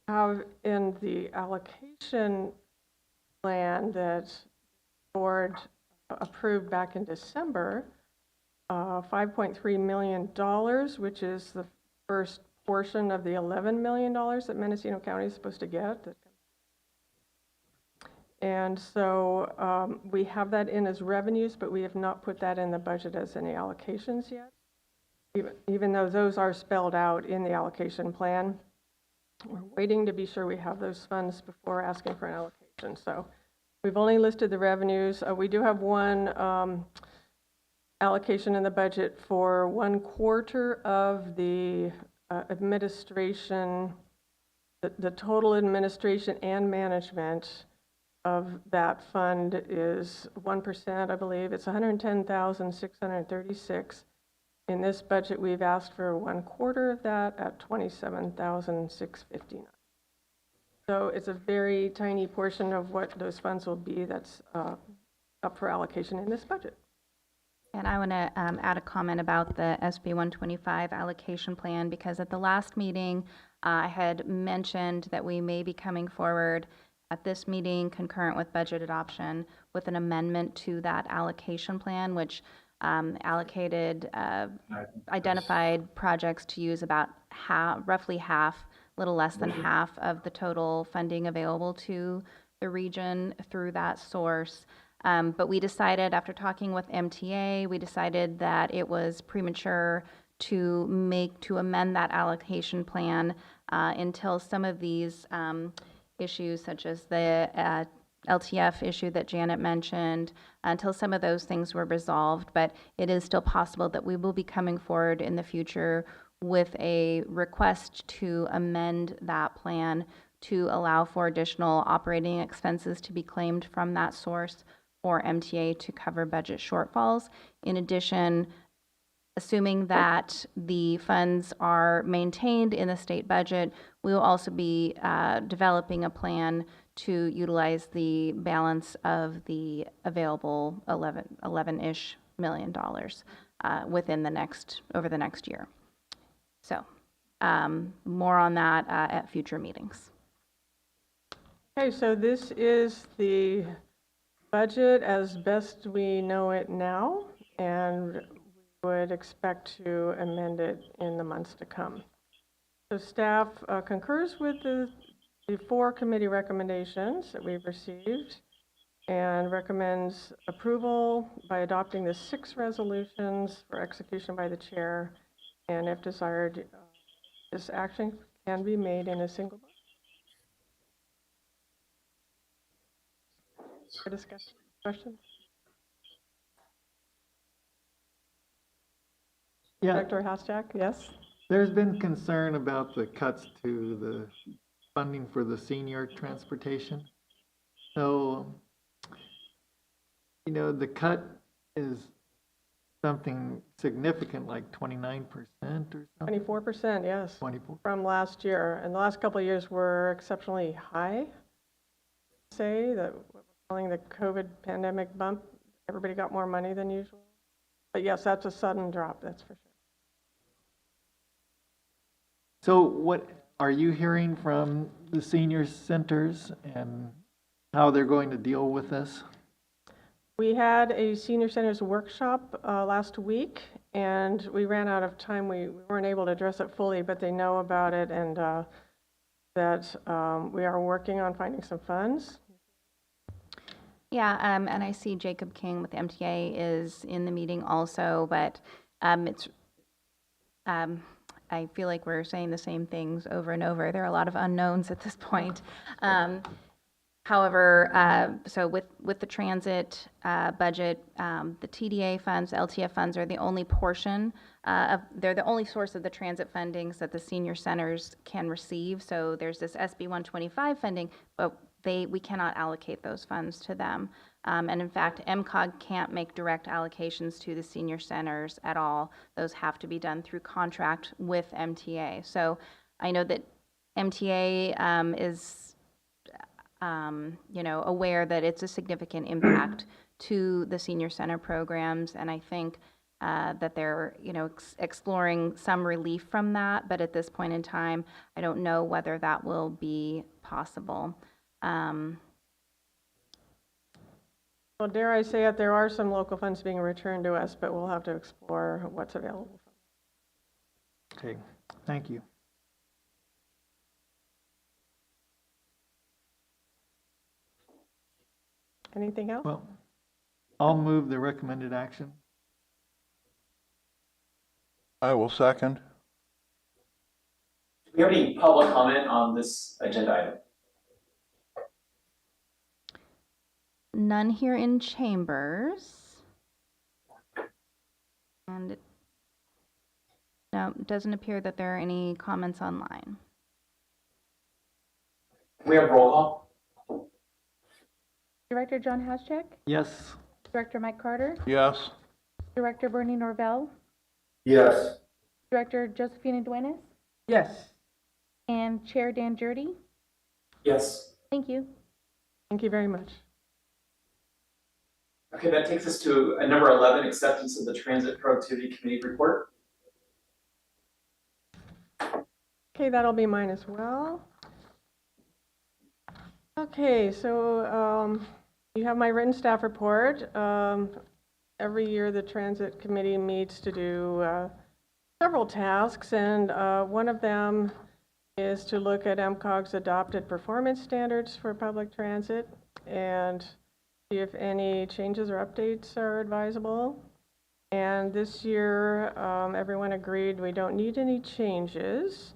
have in the allocation plan that the board approved back in December, $5.3 million, which is the first portion of the $11 million that Mendocino County is supposed to get. And so we have that in as revenues, but we have not put that in the budget as any allocations yet, even though those are spelled out in the allocation plan. We're waiting to be sure we have those funds before asking for an allocation. So we've only listed the revenues. We do have one allocation in the budget for 1/4 of the administration, the total administration and management of that fund is 1%, I believe. It's $110,636. In this budget, we've asked for 1/4 of that at $27,659. So it's a very tiny portion of what those funds will be that's up for allocation in this budget. And I want to add a comment about the SB 125 allocation plan, because at the last meeting, I had mentioned that we may be coming forward at this meeting, concurrent with budget adoption, with an amendment to that allocation plan, which identified projects to use about roughly half, a little less than half of the total funding available to the region through that source. But we decided, after talking with MTA, we decided that it was premature to amend that allocation plan until some of these issues, such as the LTF issue that Janet mentioned, until some of those things were resolved. But it is still possible that we will be coming forward in the future with a request to amend that plan to allow for additional operating expenses to be claimed from that source for MTA to cover budget shortfalls. In addition, assuming that the funds are maintained in the state budget, we will also be developing a plan to utilize the balance of the available $11-ish million over the next year. So more on that at future meetings. Okay, so this is the budget as best we know it now, and we would expect to amend it in the months to come. So staff concurs with the 4 committee recommendations that we've received and recommends approval by adopting the 6 resolutions for execution by the chair, and if desired, this action can be made in a single vote. For discussion, questions? Yeah. Director Hashtag, yes? There's been concern about the cuts to the funding for the senior transportation. So, the cut is something significant, like 29% or something? 24%, yes. 24. From last year. And the last couple of years were exceptionally high. Say that what we're calling the COVID pandemic bump, everybody got more money than usual. But yes, that's a sudden drop, that's for sure. So what are you hearing from the senior centers and how they're going to deal with this? We had a senior centers workshop last week, and we ran out of time. We weren't able to address it fully, but they know about it, and that we are working on finding some funds. Yeah, and I see Jacob King with the MTA is in the meeting also, but I feel like we're saying the same things over and over. There are a lot of unknowns at this point. However, so with the transit budget, the TDA funds, LTF funds are the only portion they're the only source of the transit fundings that the senior centers can receive. So there's this SB 125 funding, but we cannot allocate those funds to them. And in fact, MCOG can't make direct allocations to the senior centers at all. Those have to be done through contract with MTA. So I know that MTA is aware that it's a significant impact to the senior center programs, and I think that they're exploring some relief from that, but at this point in time, I don't know whether that will be possible. Well, dare I say it, there are some local funds being returned to us, but we'll have to explore what's available. Okay, thank you. Anything else? Well, I'll move the recommended action. I will second. Do we have any public comment on this agenda item? None here in chambers. And no, it doesn't appear that there are any comments online. We have roll call. Director John Haschek, Yes. Director Mike Carter, Yes. Director Bernie Norvell, Yes. Director Josephina Duenas, Yes. and Chair Dan Jurdy. Yes. Thank you. Thank you very much. Okay, that takes us to number 11, acceptance of the Transit Productivity Committee report. Okay, that'll be mine as well. Okay, so you have my written staff report. Every year the Transit Committee meets to do several tasks, and one of them is to look at MCOG's adopted performance standards for public transit and see if any changes or updates are advisable. And this year, everyone agreed we don't need any changes.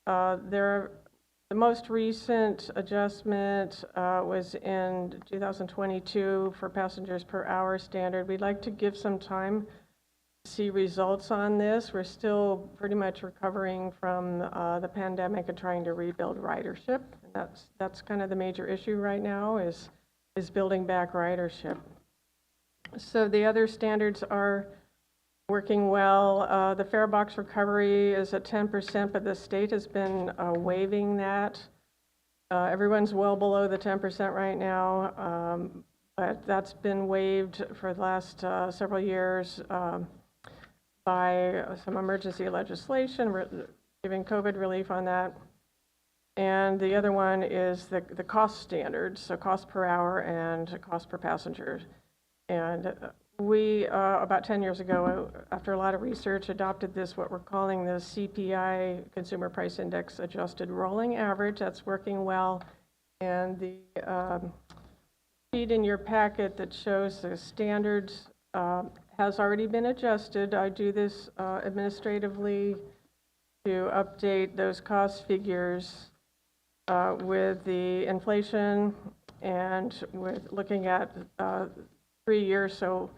The most recent adjustment was in 2022 for passengers per hour standard. We'd like to give some time to see results on this. We're still pretty much recovering from the pandemic and trying to rebuild ridership. And that's kind of the major issue right now is building back ridership. So the other standards are working well. The fare box recovery is at 10%, but the state has been waiving that. Everyone's well below the 10% right now, but that's been waived for the last several years by some emergency legislation, giving COVID relief on that. And the other one is the cost standards, so cost per hour and cost per passenger. And we, about 10 years ago, after a lot of research, adopted this, what we're calling the CPI, Consumer Price Index Adjusted Rolling Average. That's working well. And the sheet in your packet that shows the standards has already been adjusted. I do this administratively to update those cost figures with the inflation and with looking at 3 years. So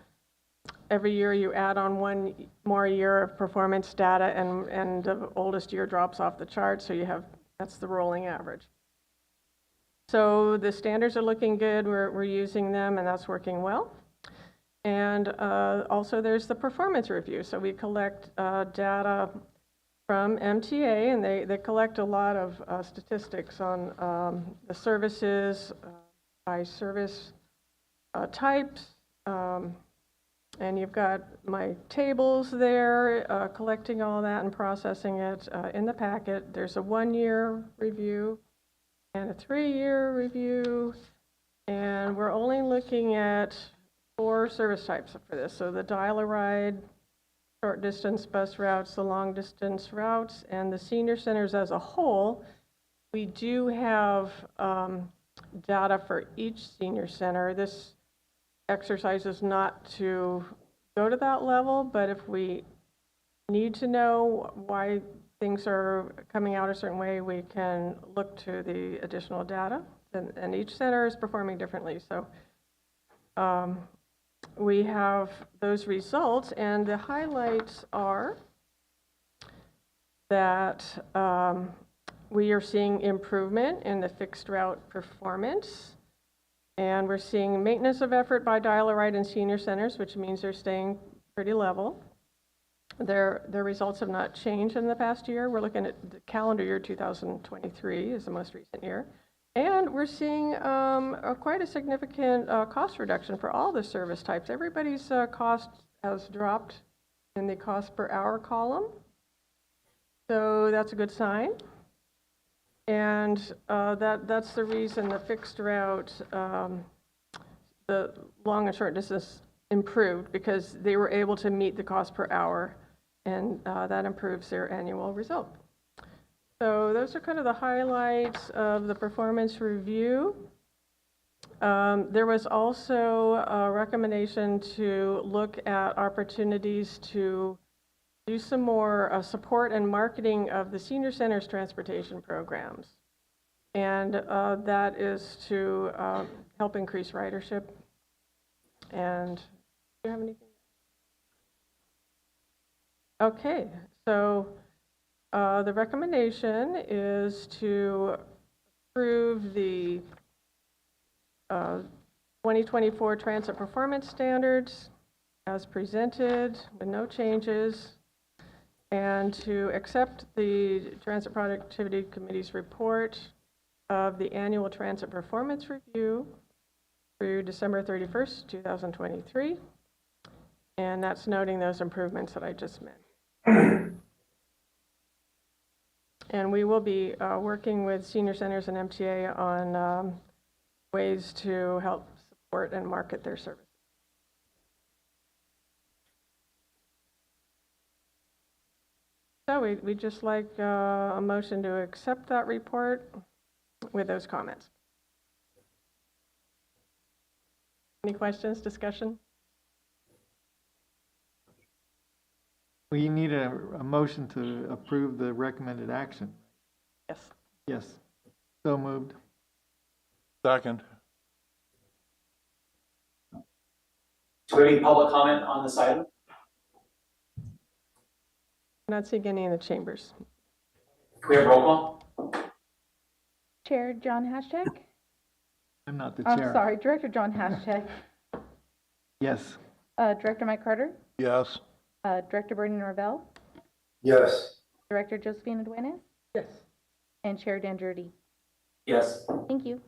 every year you add on one more year of performance data, and the oldest year drops off the chart, so that's the rolling average. So the standards are looking good. We're using them, and that's working well. And also there's the performance review. So we collect data from MTA, and they collect a lot of statistics on the services by service types. And you've got my tables there, collecting all that and processing it in the packet. There's a 1-year review and a 3-year review, and we're only looking at 4 service types for this. So the dial-a-ride short distance bus routes, the long distance routes, and the senior centers as a whole. We do have data for each senior center. This exercise is not to go to that level, but if we need to know why things are coming out a certain way, we can look to the additional data, and each center is performing differently. So we have those results, and the highlights are that we are seeing improvement in the fixed route performance, and we're seeing maintenance of effort by dial-a-ride in senior centers, which means they're staying pretty level. Their results have not changed in the past year. We're looking at the calendar year 2023 is the most recent year. And we're seeing quite a significant cost reduction for all the service types. Everybody's cost has dropped in the cost per hour column. So that's a good sign. And that's the reason the fixed route, the long and short distance improved, because they were able to meet the cost per hour, and that improves their annual result. So those are kind of the highlights of the performance review. There was also a recommendation to look at opportunities to do some more support and marketing of the senior centers transportation programs. And that is to help increase ridership. And do you have anything? Okay, so the recommendation is to approve the 2024 Transit Performance Standards as presented with no changes, and to accept the Transit Productivity Committee's report of the annual Transit Performance Review through December 31st, 2023. And that's noting those improvements that I just mentioned. And we will be working with senior centers and MTA on ways to help support and market their services. So we'd just like a motion to accept that report with those comments. Any questions, discussion? We need a motion to approve the recommended action. Yes. Yes. So moved. Second. Do we have any public comment on this item? Not seeing any in the chambers. Can we have roll call? Chair John Haschek. I'm not the I'm chair. sorry, Director John Haschek. Yes. Director Mike Carter. Yes. Director Bernie Norvell. Yes. Director Josephine Duenas. Yes. And Chair Dan Jurdy. Yes. Thank you.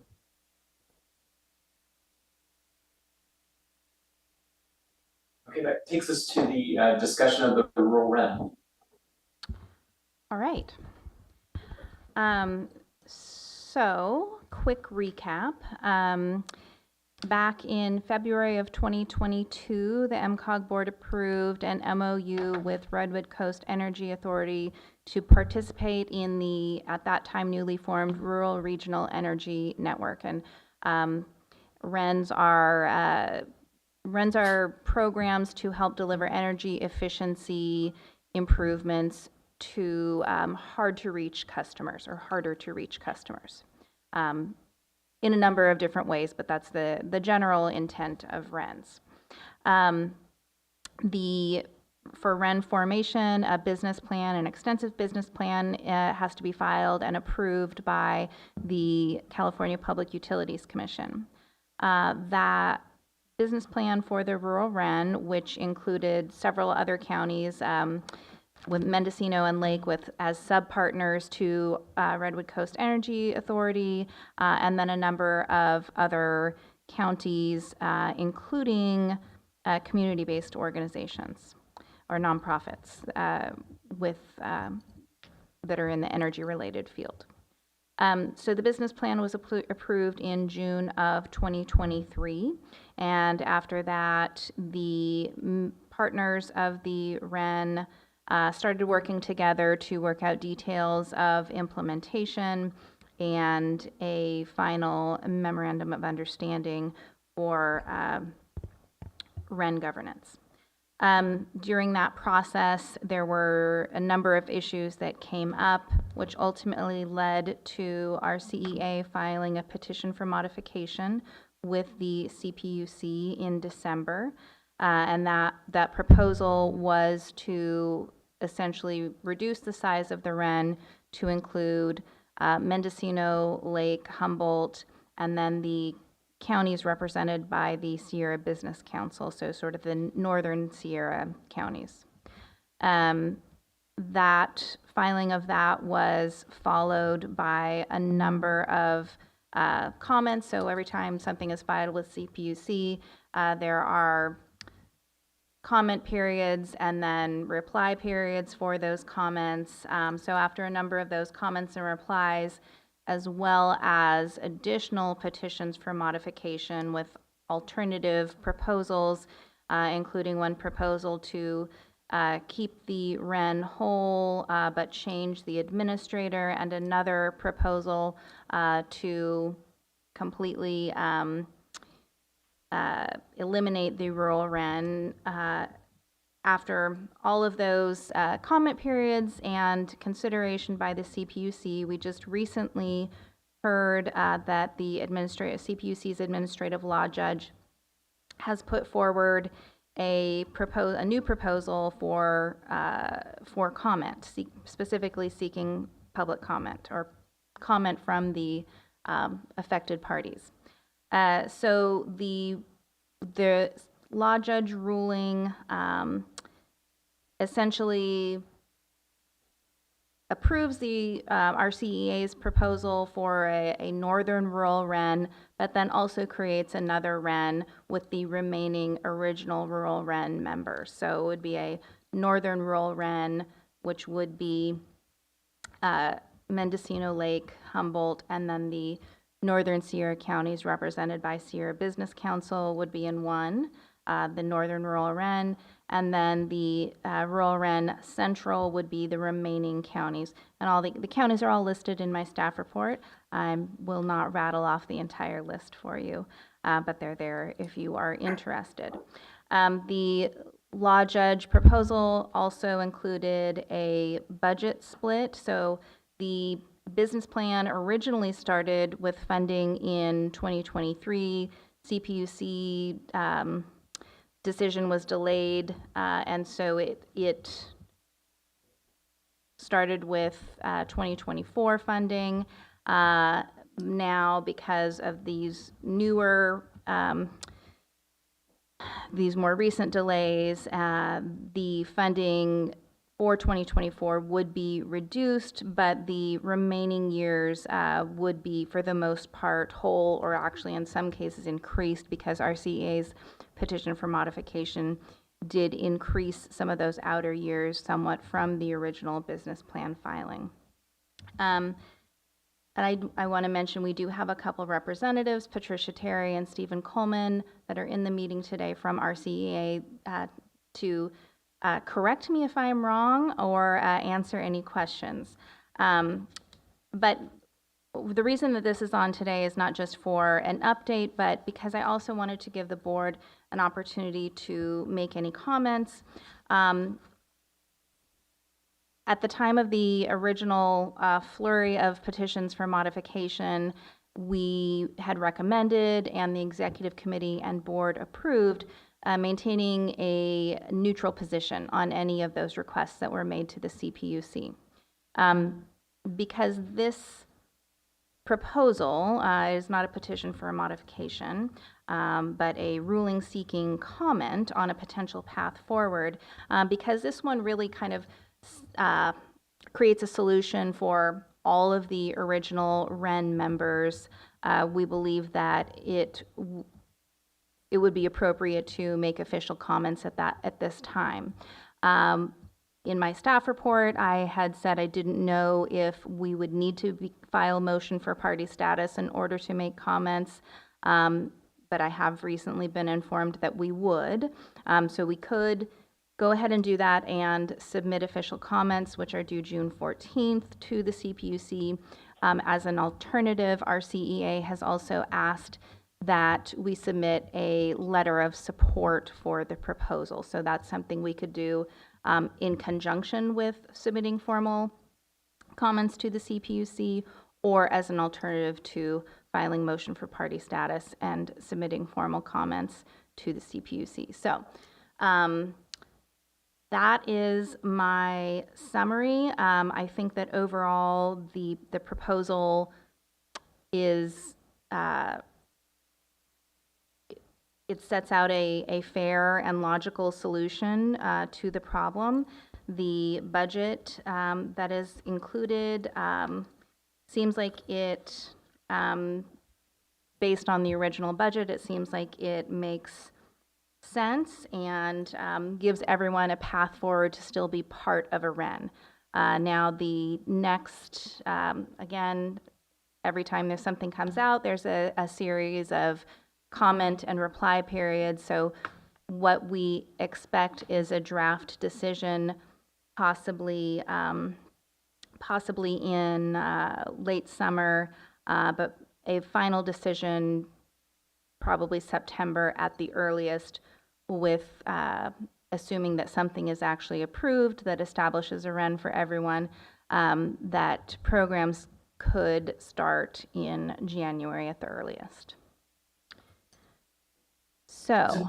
Okay, that takes us to the discussion of the RuralREN. All right. So, quick recap. Back in February of 2022, the MCOG board approved an MOU with Redwood Coast Energy Authority to participate in the, at that time, newly formed Rural Regional Energy Network. And RENs are programs to help deliver energy efficiency improvements to hard-to-reach customers, or harder-to-reach customers. In a number of different ways, but that's the general intent of RENs. For REN formation, a business plan, an extensive business plan has to be filed and approved by the California Public Utilities Commission. That business plan for the RuralREN, which included several other counties, with Mendocino and Lake as sub-partners to Redwood Coast Energy Authority, and then a number of other counties, including community-based organizations or nonprofits that are in the energy-related field. So the business plan was approved in June of 2023, and after that, the partners of the REN started working together to work out details of implementation and a final memorandum of understanding for REN governance. During that process, there were a number of issues that came up, which ultimately led to our CEA filing a petition for modification with the CPUC in December. And that proposal was to essentially reduce the size of the REN to include Mendocino, Lake, Humboldt, and then the counties represented by the Sierra Business Council, so sort of the northern Sierra counties. That filing of that was followed by a number of comments. So every time something is filed with CPUC, there are comment periods and then reply periods for those comments. So after a number of those comments and replies, as well as additional petitions for modification with alternative proposals, including one proposal to keep the REN whole but change the administrator, and another proposal to completely eliminate the RuralREN. After all of those comment periods and consideration by the CPUC, we just recently heard that the CPUC's administrative law judge has put forward a new proposal for comment, specifically seeking public comment or comment from the affected parties. So the law judge ruling essentially approves the our CEA's proposal for a northern rural REN, but then also creates another REN with the remaining original rural REN members. So it would be a northern rural REN, which would be Mendocino, Lake, Humboldt, and then the northern Sierra counties represented by Sierra Business Council would be in one, the northern rural REN, and then the rural REN central would be the remaining counties. And all the counties are all listed in my staff report. I will not rattle off the entire list for you, but they're there if you are interested. The law judge proposal also included a budget split. So the business plan originally started with funding in 2023. CPUC decision was delayed, and so it started with 2024 funding. Now, because of these newer, these more recent delays, the funding for 2024 would be reduced, but the remaining years would be, for the most part, whole, or actually in some cases increased, because our CEA's petition for modification did increase some of those outer years somewhat from the original business plan filing. And I want to mention we do have a couple of representatives, Patricia Terry and Stephen Coleman, that are in the meeting today from our CEA to correct me if I'm wrong or answer any questions. But the reason that this is on today is not just for an update, but because I also wanted to give the board an opportunity to make any comments. At the time of the original flurry of petitions for modification, we had recommended, and the executive committee and board approved, maintaining a neutral position on any of those requests that were made to the CPUC. Because this proposal is not a petition for a modification, but a ruling seeking comment on a potential path forward, because this one really kind of creates a solution for all of the original REN members, we believe that it would be appropriate to make official comments at this time. In my staff report, I had said I didn't know if we would need to file a motion for party status in order to make comments, but I have recently been informed that we would. So we could go ahead and do that and submit official comments, which are due June 14th to the CPUC. As an alternative, our CEA has also asked that we submit a letter of support for the proposal. So that's something we could do in conjunction with submitting formal comments to the CPUC, or as an alternative to filing motion for party status and submitting formal comments to the CPUC. So that is my summary. I think that overall the proposal is it sets out a fair and logical solution to the problem. The budget that is included seems like it, based on the original budget, it seems like it makes sense and gives everyone a path forward to still be part of a REN. Now the next, again, every time there's something comes out, there's a series of comment and reply periods. So what we expect is a draft decision, possibly in late summer, but a final decision probably September at the earliest, with assuming that something is actually approved that establishes a REN for everyone, that programs could start in January at the earliest. So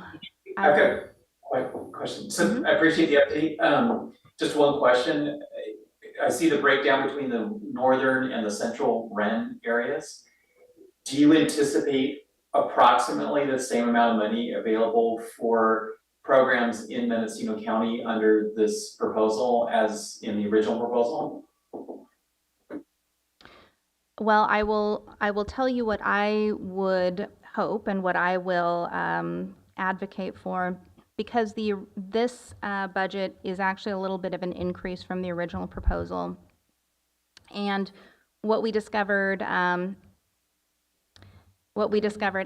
I've got quite a question. So I appreciate the update. Just one question. I see the breakdown between the northern and the central REN areas. Do you anticipate approximately the same amount of money available for programs in Mendocino County under this proposal as in the original proposal? Well, I will tell you what I would hope and what I will advocate for, because this budget is actually a little bit of an increase from the original proposal. And what we discovered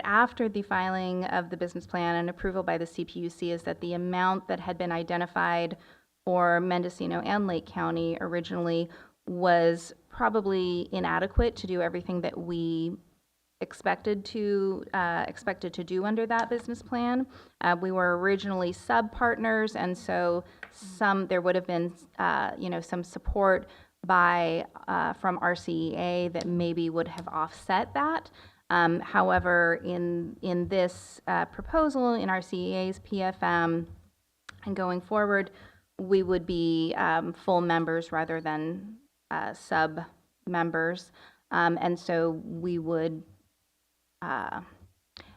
after the filing of the business plan and approval by the CPUC is that the amount that had been identified for Mendocino and Lake County originally was probably inadequate to do everything that we expected to do under that business plan. We were originally sub-partners, and so there would have been some support by from RCEA that maybe would have offset that. However, in this proposal, in RCEA's PFM, and going forward, we would be full members rather than sub-members, and so we would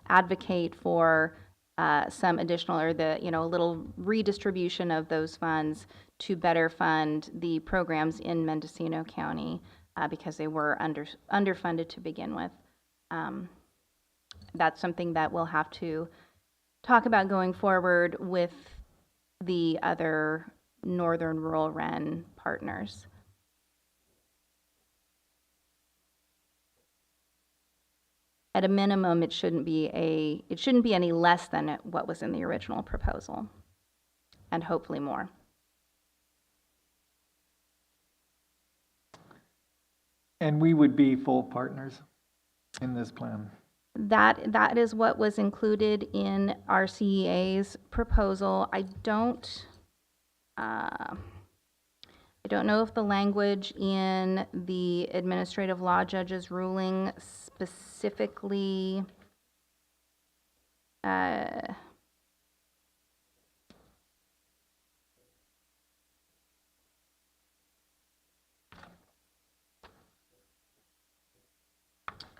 advocate for some additional, or a little redistribution of those funds to better fund the programs in Mendocino County because they were underfunded to begin with. That's something that we'll have to talk about going forward with the other Northern Rural REN partners. At a minimum, it shouldn't be any less than what was in the original proposal, and hopefully more. And we would be full partners in this plan. That is what was included in RCEA's proposal. I don't know if the language in the administrative law judge's ruling specifically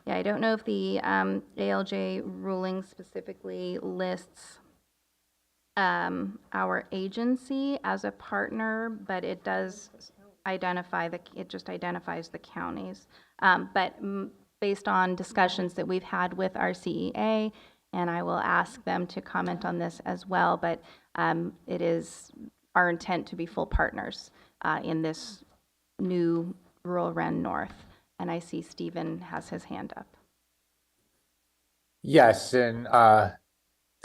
I don't know if the ALJ ruling specifically lists our agency as a partner, but it does identify it just identifies the counties. But based on discussions that we've had with our CEA, and I will ask them to comment on this as well, but it is our intent to be full partners in this new Rural REN North. And I see Stephen has his hand up. Yes, and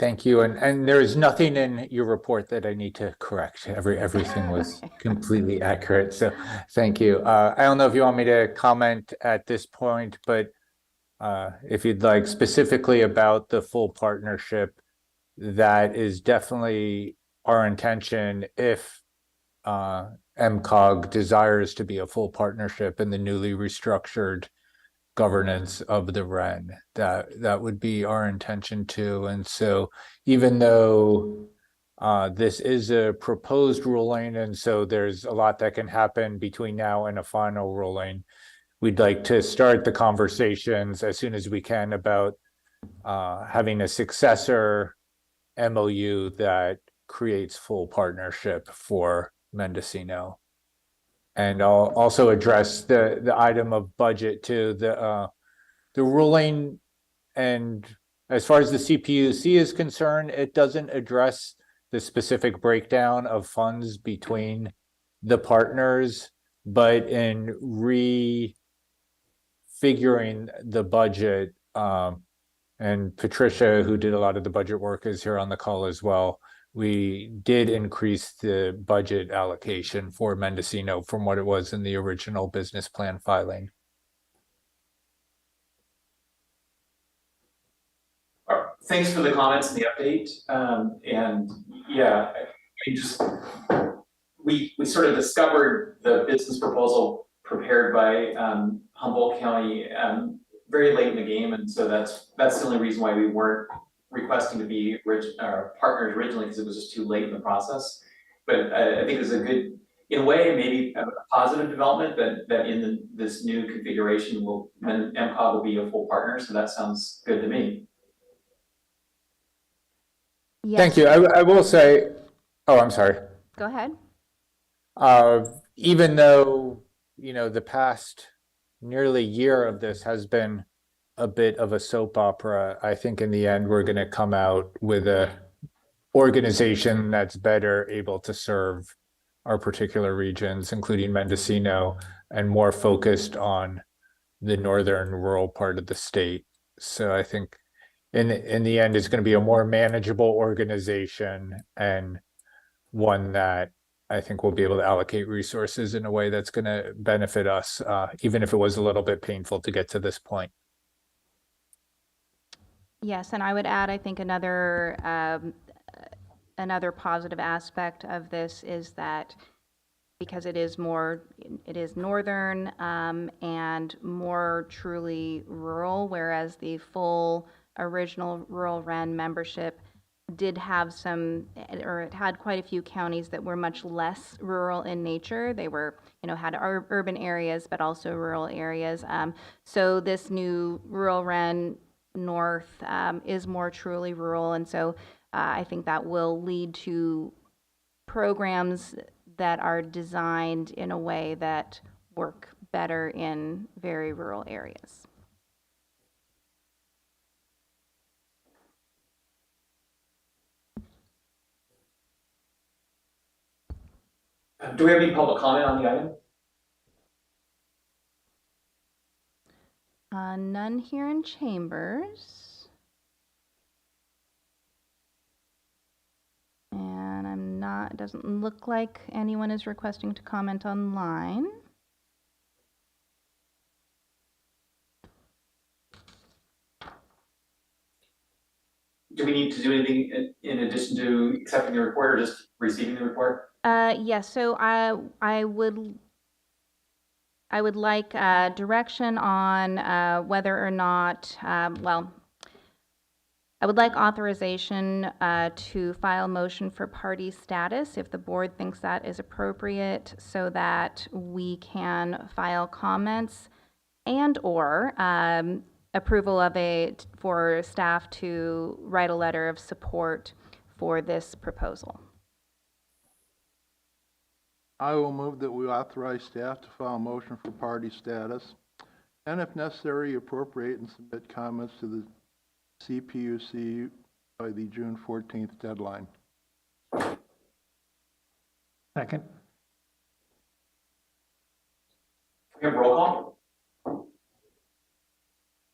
Thank you. And there is nothing in your report that I need to correct. Everything was completely accurate. So thank you. I don't know if you want me to comment at this point, but if you'd like specifically about the full partnership, that is definitely our intention if MCOG desires to be a full partnership in the newly restructured governance of the REN. That would be our intention too. And so even though this is a proposed ruling, and so there's a lot that can happen between now and a final ruling, we'd like to start the conversations as soon as we can about having a successor MOU that creates full partnership for Mendocino. And I'll also address the item of budget too, the ruling. And as far as the CPUC is concerned, it doesn't address the specific breakdown of funds between the partners, but in refiguring the budget, and Patricia, who did a lot of the budget work, is here on the call as well. We did increase the budget allocation for Mendocino from what it was in the original business plan filing. Thanks for the comments and the update. And yeah, we sort of discovered the business proposal prepared by Humboldt County very late in the game, and so that's the only reason why we weren't requesting to be partners originally, because it was just too late in the process. But I think it's a good, in a way, maybe a positive development that in this new configuration, MCOG will be a full partner. So that sounds good to me. Yes. Thank you. I will say, oh, I'm sorry. Go ahead. Even though, the past nearly year of this has been a bit of a soap opera, I think in the end, we're going to come out with a organization that's better able to serve our particular regions, including Mendocino, and more focused on the northern rural part of the state. So I think in the end, it's going to be a more manageable organization, and one that I think we'll be able to allocate resources in a way that's going to benefit us, even if it was a little bit painful to get to this point. Yes, and I would add, I think another positive aspect of this is that because it is northern and more truly rural, whereas the full original RuralREN membership did have it had quite a few counties that were much less rural in nature. They were, had urban areas, but also rural areas. So this new RuralREN North is more truly rural. And so I think that will lead to programs that are designed in a way that work better in very rural areas. Do we have any public comment on the item? None here in chambers. And it doesn't look like anyone is requesting to comment online. Do we need to do anything in addition to accepting the report, or just receiving the report? Yes, so I would like direction on whether or not, I would like authorization to file motion for party status if the board thinks that is appropriate, so that we can file comments and or approval for staff to write a letter of support for this proposal. I will move that we authorize staff to file a motion for party status, and if necessary, appropriate and submit comments to the CPUC by the June 14th deadline. Second. We have roll call.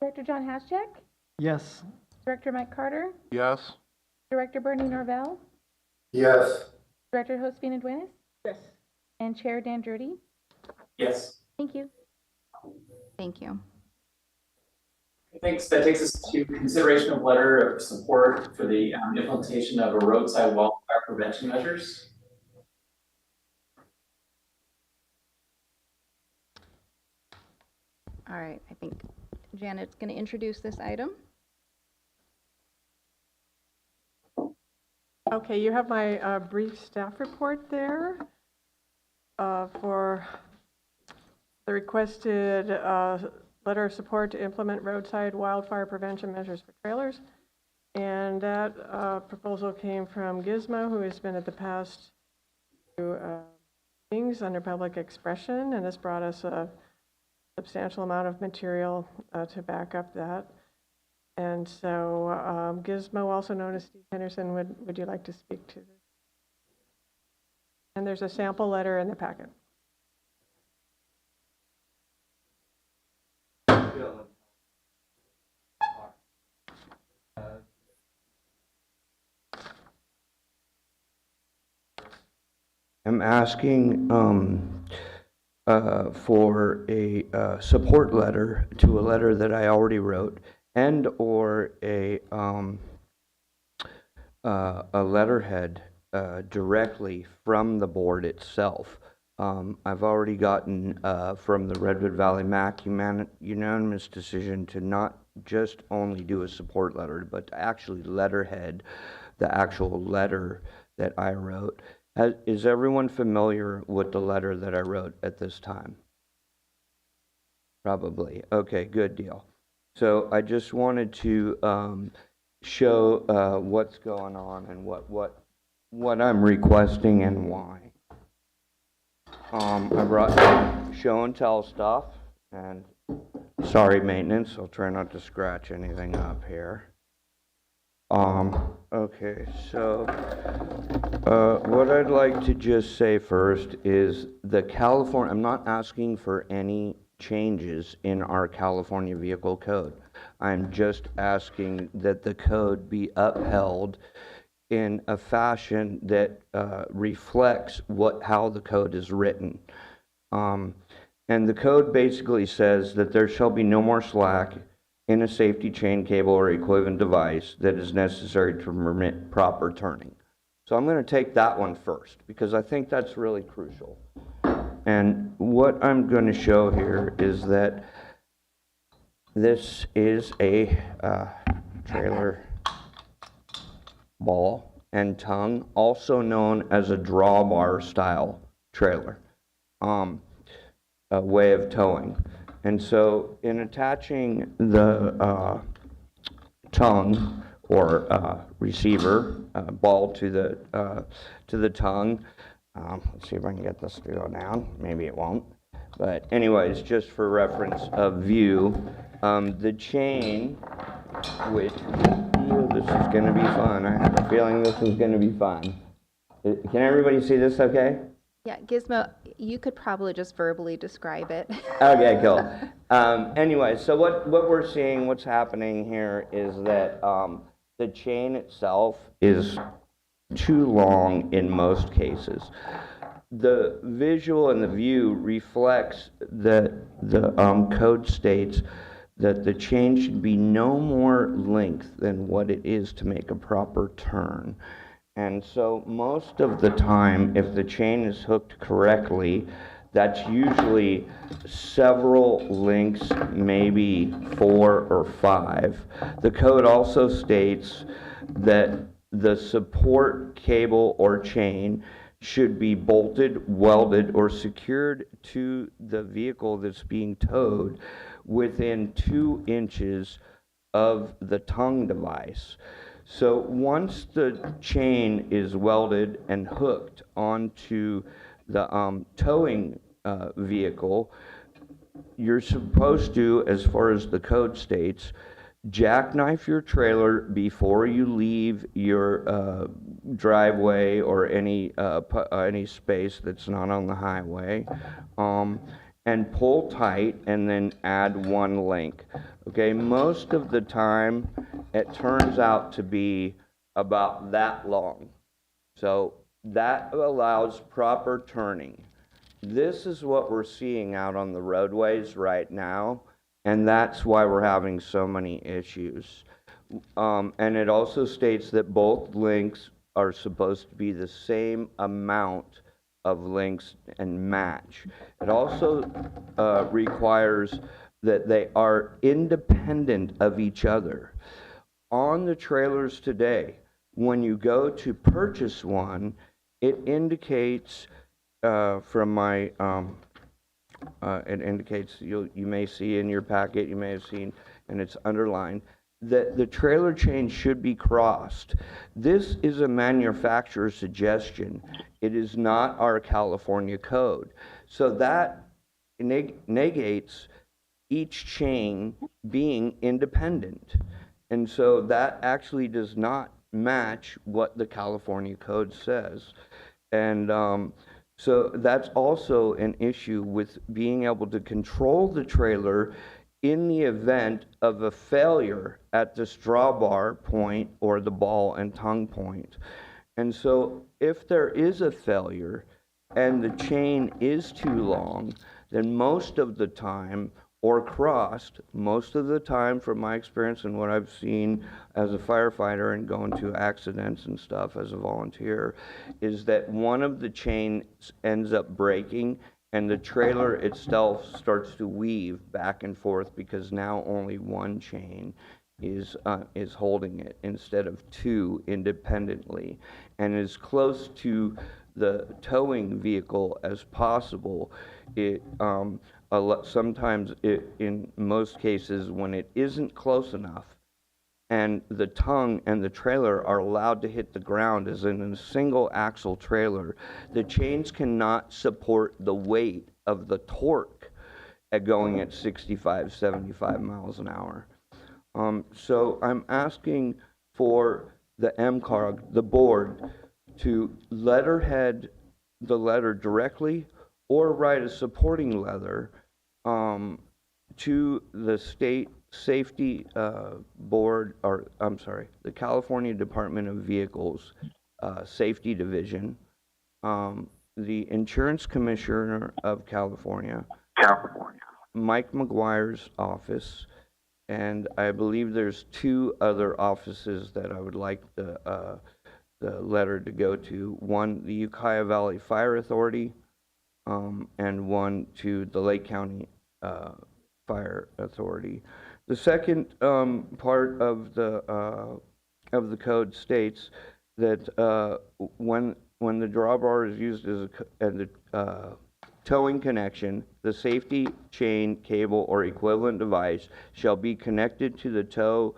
Director John Haschek? Yes. Director Mike Carter? Yes. Director Bernie Norvell, Yes. Director Josefina Duenas, Yes. and Chair Dan Drury. Yes. Thank you. Thank you. Thanks. That takes us to consideration of letter of support for the implementation of a roadside wildfire prevention measures. All right, I think Janet's going to introduce this item. Okay, you have my brief staff report there for the requested letter of support to implement roadside wildfire prevention measures for trailers. And that proposal came from Gizmo, who has been at the past two meetings under public expression, and has brought us a substantial amount of material to back up that. And so Gizmo, also known as Steve Henderson, would you like to speak to this? And there's a sample letter in the packet. I'm asking for a support letter to a letter that I already wrote, and or a letterhead directly from the board itself. I've already gotten from the Redwood Valley MAC unanimous decision to not just only do a support letter, but to actually letterhead the actual letter that I wrote. Is everyone familiar with the letter that I wrote at this time? Probably. Okay, good deal. So I just wanted to show what's going on and what I'm requesting and why. I brought show and tell stuff, and sorry maintenance, I'll try not to scratch anything up here. Okay, so what I'd like to just say first is I'm not asking for any changes in our California Vehicle Code. I'm just asking that the code be upheld in a fashion that reflects how the code is written. And the code basically says that there shall be no more slack in a safety chain cable or equivalent device that is necessary to permit proper turning. So I'm going to take that one first because I think that's really crucial. And what I'm going to show here is that this is a trailer ball and tongue, also known as a drawbar style trailer, a way of towing. And so in attaching the tongue or receiver ball to the tongue, let's see if I can get this to go down. Maybe it won't. But anyways, just for reference of view, the chain, which, this is going to be fun. I have a feeling this is going to be fun. Can everybody see this okay? Yeah, Gizmo, you could probably just verbally describe it. Okay, cool. Anyway, so what we're seeing, what's happening here is that the chain itself is too long in most cases. The visual and the view reflects that the code states that the chain should be no more length than what it is to make a proper turn. And so most of the time, if the chain is hooked correctly, that's usually several links, maybe 4 or 5. The code also states that the support cable or chain should be bolted, welded, or secured to the vehicle that's being towed within 2 inches of the tongue device. So once the chain is welded and hooked onto the towing vehicle, you're supposed to, as far as the code states, jackknife your trailer before you leave your driveway or any space that's not on the highway, and pull tight and then add 1 link. Okay, most of the time it turns out to be about that long. So that allows proper turning. This is what we're seeing out on the roadways right now, and that's why we're having so many issues. And it also states that both links are supposed to be the same amount of links and match. It also requires that they are independent of each other. On the trailers today, when you go to purchase one, it indicates from my, it indicates, you may see in your packet, you may have seen, and it's underlined, that the trailer chain should be crossed. This is a manufacturer's suggestion. It is not our California code. So that negates each chain being independent. And so that actually does not match what the California code says. And so that's also an issue with being able to control the trailer in the event of a failure at the straw bar point or the ball and tongue point. And so if there is a failure and the chain is too long, then most of the time, or crossed, most of the time from my experience and what I've seen as a firefighter and going to accidents and stuff as a volunteer, is that one of the chains ends up breaking and the trailer itself starts to weave back and forth because now only one chain is holding it instead of two independently. And as close to the towing vehicle as possible. It sometimes in most cases when it isn't close enough and the tongue and the trailer are allowed to hit the ground, as in a single axle trailer, the chains cannot support the weight of the torque at going at 65, 75 miles an hour. So I'm asking for the MCOG, the board, to letterhead the letter directly or write a supporting letter to the state safety board, or I'm sorry, the California Department of Vehicles Safety Division, the Insurance Commissioner of California, Mike McGuire's office, and I believe there's two other offices that I would like the letter to go to. One, the Ukiah Valley Fire Authority, and one to the Lake County Fire Authority. The second part of the code states that when the drawbar is used as a towing connection, the safety chain, cable, or equivalent device shall be connected to the towed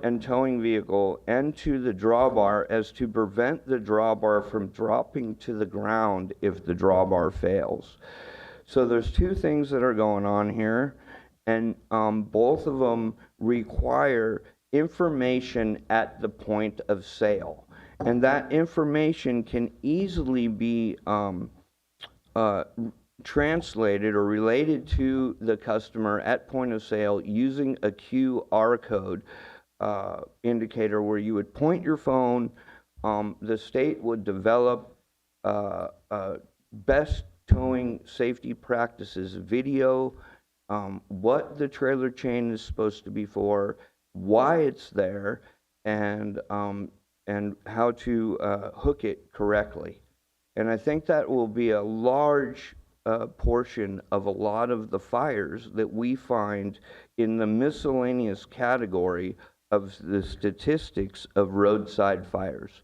and towing vehicle and to the drawbar as to prevent the drawbar from dropping to the ground if the drawbar fails. So there's two things that are going on here, and both of them require information at the point of sale. And that information can easily be translated or related to the customer at point of sale using a QR code indicator where you would point your phone. The state would develop best towing safety practices video, what the trailer chain is supposed to be for, why it's there, and how to hook it correctly. And I think that will be a large portion of a lot of the fires that we find in the miscellaneous category of the statistics of roadside fires.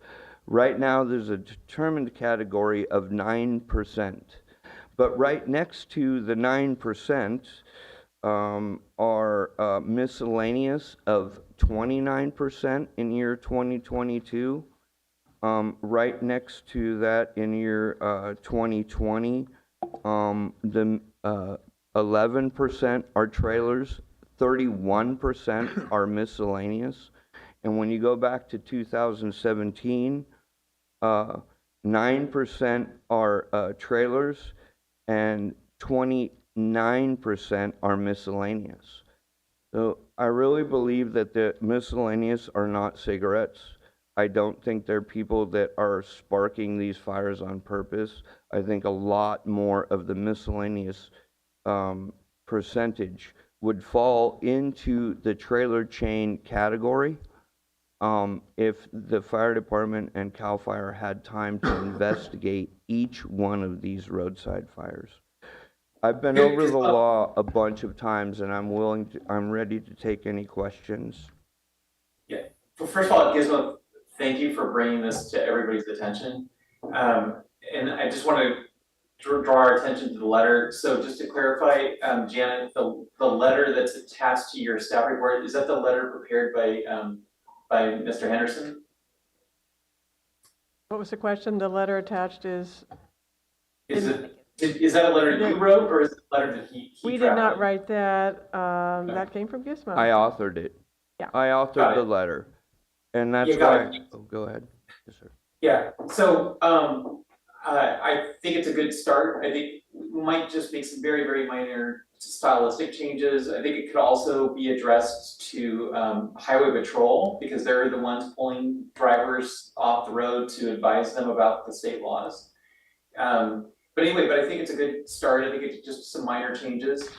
Right now, there's a determined category of 9%. But right next to the 9% are miscellaneous of 29% in year 2022. Right next to that in year 2020, the 11% are trailers, 31% are miscellaneous. And when you go back to 2017, 9% are trailers and 29% are miscellaneous. So I really believe that the miscellaneous are not cigarettes. I don't think they're people that are sparking these fires on purpose. I think a lot more of the miscellaneous percentage would fall into the trailer chain category if the fire department and CAL FIRE had time to investigate each one of these roadside fires. I've been over the law a bunch of times, and I'm ready to take any questions. Yeah. First of all, Gizmo, thank you for bringing this to everybody's attention. And I just want to draw our attention to the letter. So just to clarify, Janet, the letter that's attached to your staff report, is that the letter prepared by Mr. Henderson? What was the question? The letter attached is? Is that a letter you wrote, or is it a letter that he We did not write that. That came from Gizmo. I authored it. Yeah. I authored the letter. And that's why. Oh, go ahead. Yes, sir. Yeah. So I think it's a good start. I think we might just make some very, very minor stylistic changes. I think it could also be addressed to Highway Patrol, because they're the ones pulling drivers off the road to advise them about the state laws. But anyway, I think it's a good start. I think it's just some minor changes.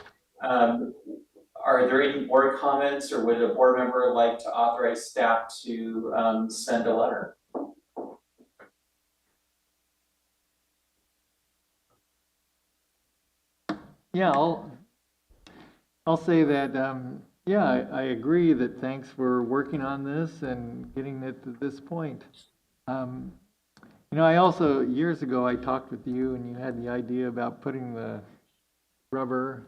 Are there any board comments, or would a board member like to authorize staff to send a letter? Yeah, I'll say that, yeah, I agree that thanks for working on this and getting it to this point. You know, I also, years ago, I talked with you and you had the idea about putting the rubber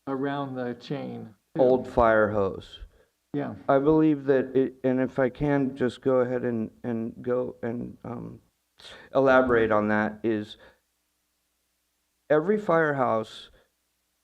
around the chain. Old fire hose. Yeah. I believe that it, and if I can just go ahead and go and elaborate on that, is every firehouse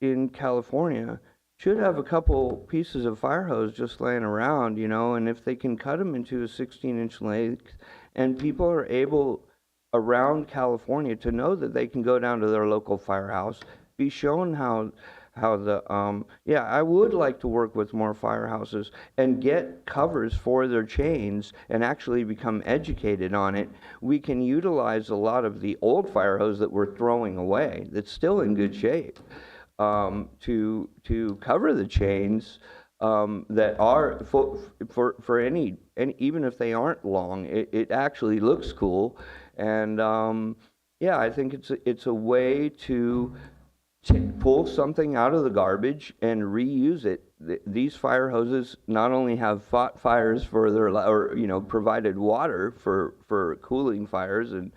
in California should have a couple pieces of fire hose just laying around, you know, and if they can cut them into a 16-inch length, and people are able around California to know that they can go down to their local firehouse, be shown how the, yeah, I would like to work with more firehouses and get covers for their chains and actually become educated on it. We can utilize a lot of the old fire hose that we're throwing away that's still in good shape to cover the chains that are for any even if they aren't long, it actually looks cool. And yeah, I think it's a way to pull something out of the garbage and reuse it. These fire hoses not only have fought fires for their, or you know, provided water for cooling fires, and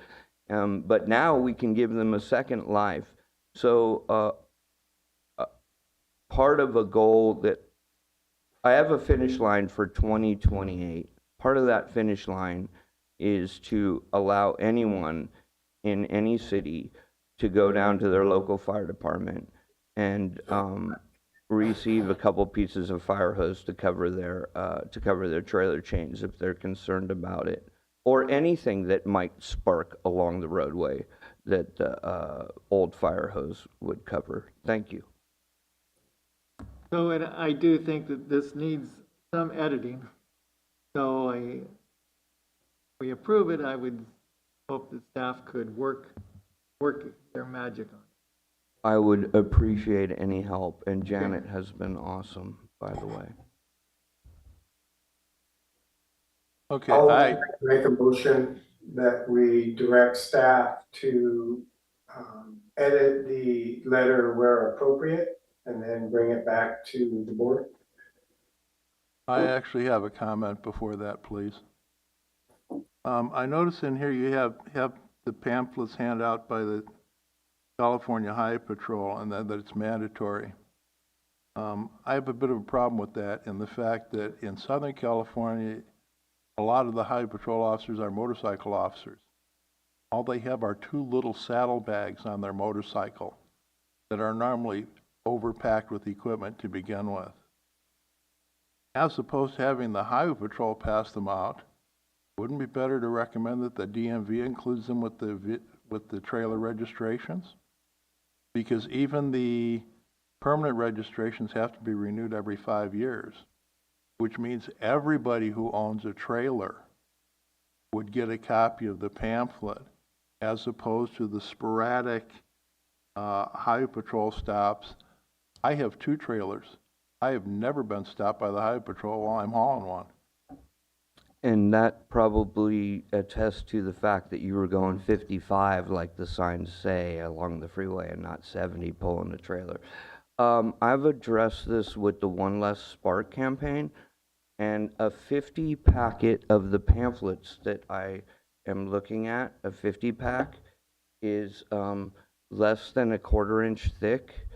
but now we can give them a second life. So part of a goal that I have a finish line for 2028. Part of that finish line is to allow anyone in any city to go down to their local fire department and receive a couple pieces of fire hose to cover their trailer chains if they're concerned about it, or anything that might spark along the roadway that the old fire hose would cover. Thank you. So, and I do think that this needs some editing. So we approve it. I would hope that staff could work their magic on it. I would appreciate any help, and Janet has been awesome, by the way. Okay, I'll make a motion that we direct staff to edit the letter where appropriate and then bring it back to the board. I actually have a comment before that, please. I notice in here you have the pamphlets handed out by the California Highway Patrol, and that it's mandatory. I have a bit of a problem with that, in the fact that in Southern California, a lot of the Highway Patrol officers are motorcycle officers. All they have are 2 little saddlebags on their motorcycle that are normally overpacked with equipment to begin with. As opposed to having the Highway Patrol pass them out, wouldn't it be better to recommend that the DMV includes them with the trailer registrations? Because even the permanent registrations have to be renewed every 5 years, which means everybody who owns a trailer would get a copy of the pamphlet, as opposed to the sporadic highway patrol stops. I have 2 trailers. I have never been stopped by the highway patrol while I'm hauling one. And that probably attests to the fact that you were going 55, like the signs say, along the freeway, and not 70 pulling the trailer. I've addressed this with the One Less Spark campaign, and a 50 packet of the pamphlets that I am looking at, a 50 pack, is less than a 1/4 inch thick.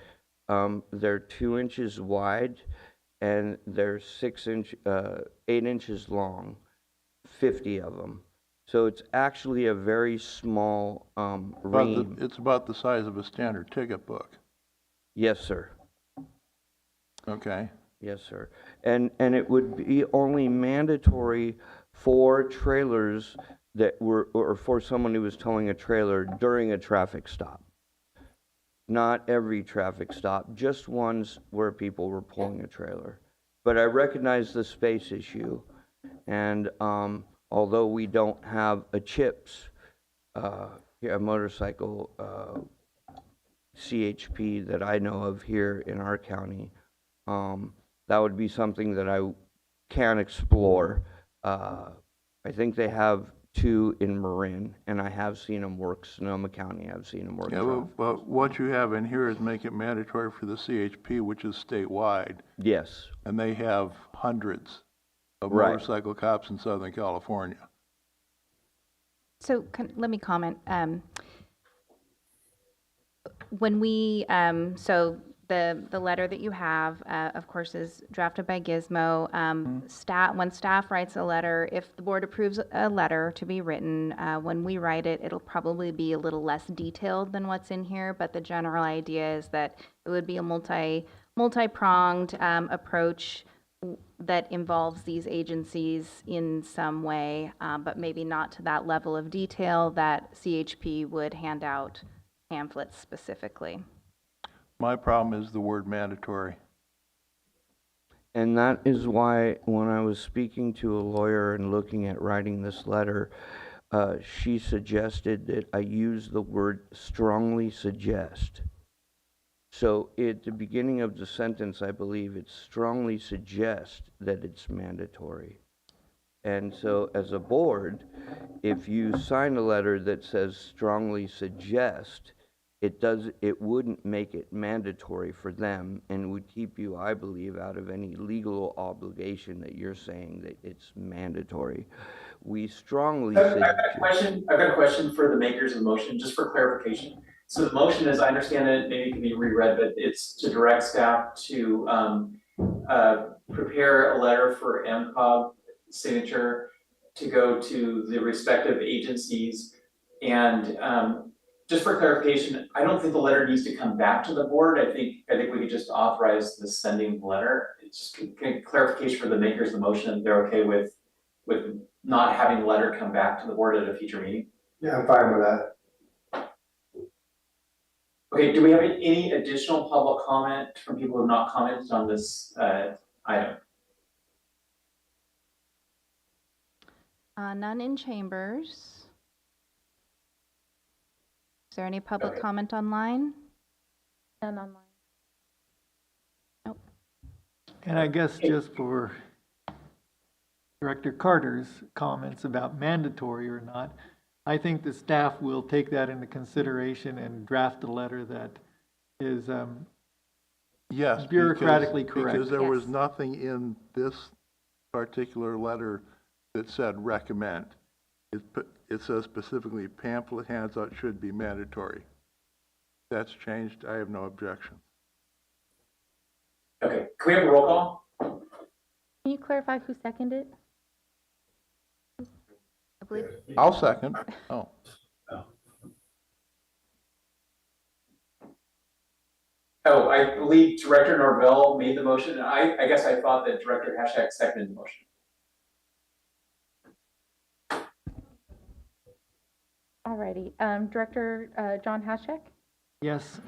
They're 2 inches wide, and they're 8 inches long. 50 of them. So it's actually a very small ream. It's about the size of a standard ticket book. Yes, sir. Okay. Yes, sir. And it would be only mandatory for trailers that were, or for someone who was towing a trailer during a traffic stop. Not every traffic stop, just ones where people were pulling a trailer. But I recognize the space issue. And although we don't have a CHIPS, a motorcycle CHP that I know of here in our county, that would be something that I can explore. I think they have 2 in Marin, and I have seen them work. Sonoma County, I've seen them work. Yeah, but what you have in here is make it mandatory for the CHP, which is statewide. Yes. And they have hundreds of Right. motorcycle cops in Southern California. So let me comment. When we, so the letter that you have, of course, is drafted by Gizmo. When staff writes a letter, if the board approves a letter to be written, when we write it, it'll probably be a little less detailed than what's in here, but the general idea is that it would be a multi-pronged approach that involves these agencies in some way, but maybe not to that level of detail that CHP would hand out pamphlets specifically. My problem is the word mandatory. And that is why when I was speaking to a lawyer and looking at writing this letter, she suggested that I use the word strongly suggest. So at the beginning of the sentence, I believe it strongly suggests that it's mandatory. And so as a board, if you sign a letter that says strongly suggest, it wouldn't make it mandatory for them and would keep you, I believe, out of any legal obligation that you're saying that it's mandatory. We strongly I've got a question for the makers of the motion, just for clarification. So the motion, as I understand it, maybe it can be reread, but it's to direct staff to prepare a letter for MCOG signature to go to the respective agencies. And just for clarification, I don't think the letter needs to come back to the board. I think we could just authorize the sending letter. It's just clarification for the makers of the motion that they're okay with not having the letter come back to the board at a future meeting. Yeah, I'm fine with that. Okay, do we have any additional public comment from people who have not commented on this item? None in chambers. Is there any public comment online? None online. Nope. And I guess just for Director Carter's comments about mandatory or not, I think the staff will take that into consideration and draft a letter that is Yes, bureaucratically correct. Because there was nothing in this particular letter that said recommend. It says specifically pamphlet handout should be mandatory. That's changed. I have no objection. Okay, can we have a roll call? Can you clarify who seconded? I believe. I'll second. Oh. Oh, I believe Director Norvell made the motion, and I guess I thought that Director Hashak seconded the motion. Alrighty. Director John Hashek? Yes.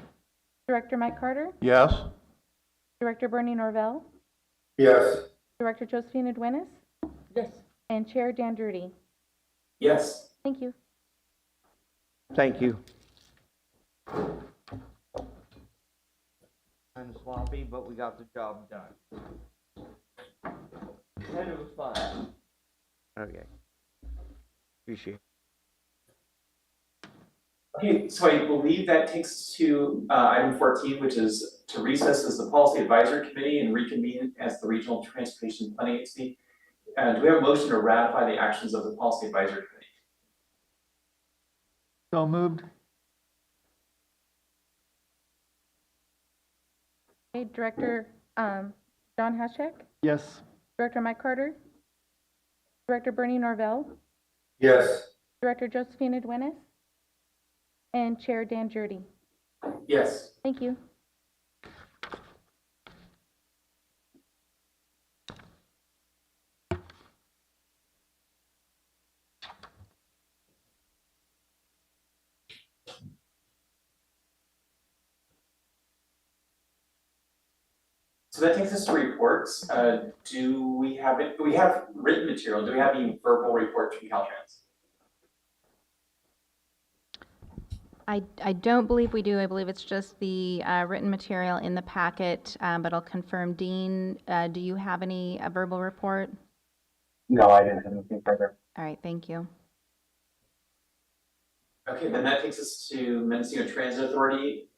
Director Mike Carter? Yes. Director Bernie Norvell, Yes. Director Josephine Duenas, Yes. and Chair Dan Drury. Yes. Thank you. Thank you. Kind of sloppy, but we got the job done. And it was fun. Okay. Appreciate it. Okay, so I believe that takes us to item 14, which is to recess as the Policy Advisory Committee and reconvene as the Regional Transportation Planning Agency. Do we have a motion to ratify the actions of the Policy Advisory Committee? So moved. Okay, Director John Haschek, Yes. Director Mike Carter, Director Bernie Norvell, Yes. Director Josephine Duenas, and Chair Dan Drury. Yes. Thank you. So that takes us to reports. Do we have it? We have written material. Do we have any verbal reports from Caltrans? I don't believe we do. I believe it's just the written material in the packet, but I'll confirm. Dean, do you have any verbal report? No, I didn't have anything further. All right, thank you. Okay, then that takes us to Mendocino Transit Authority.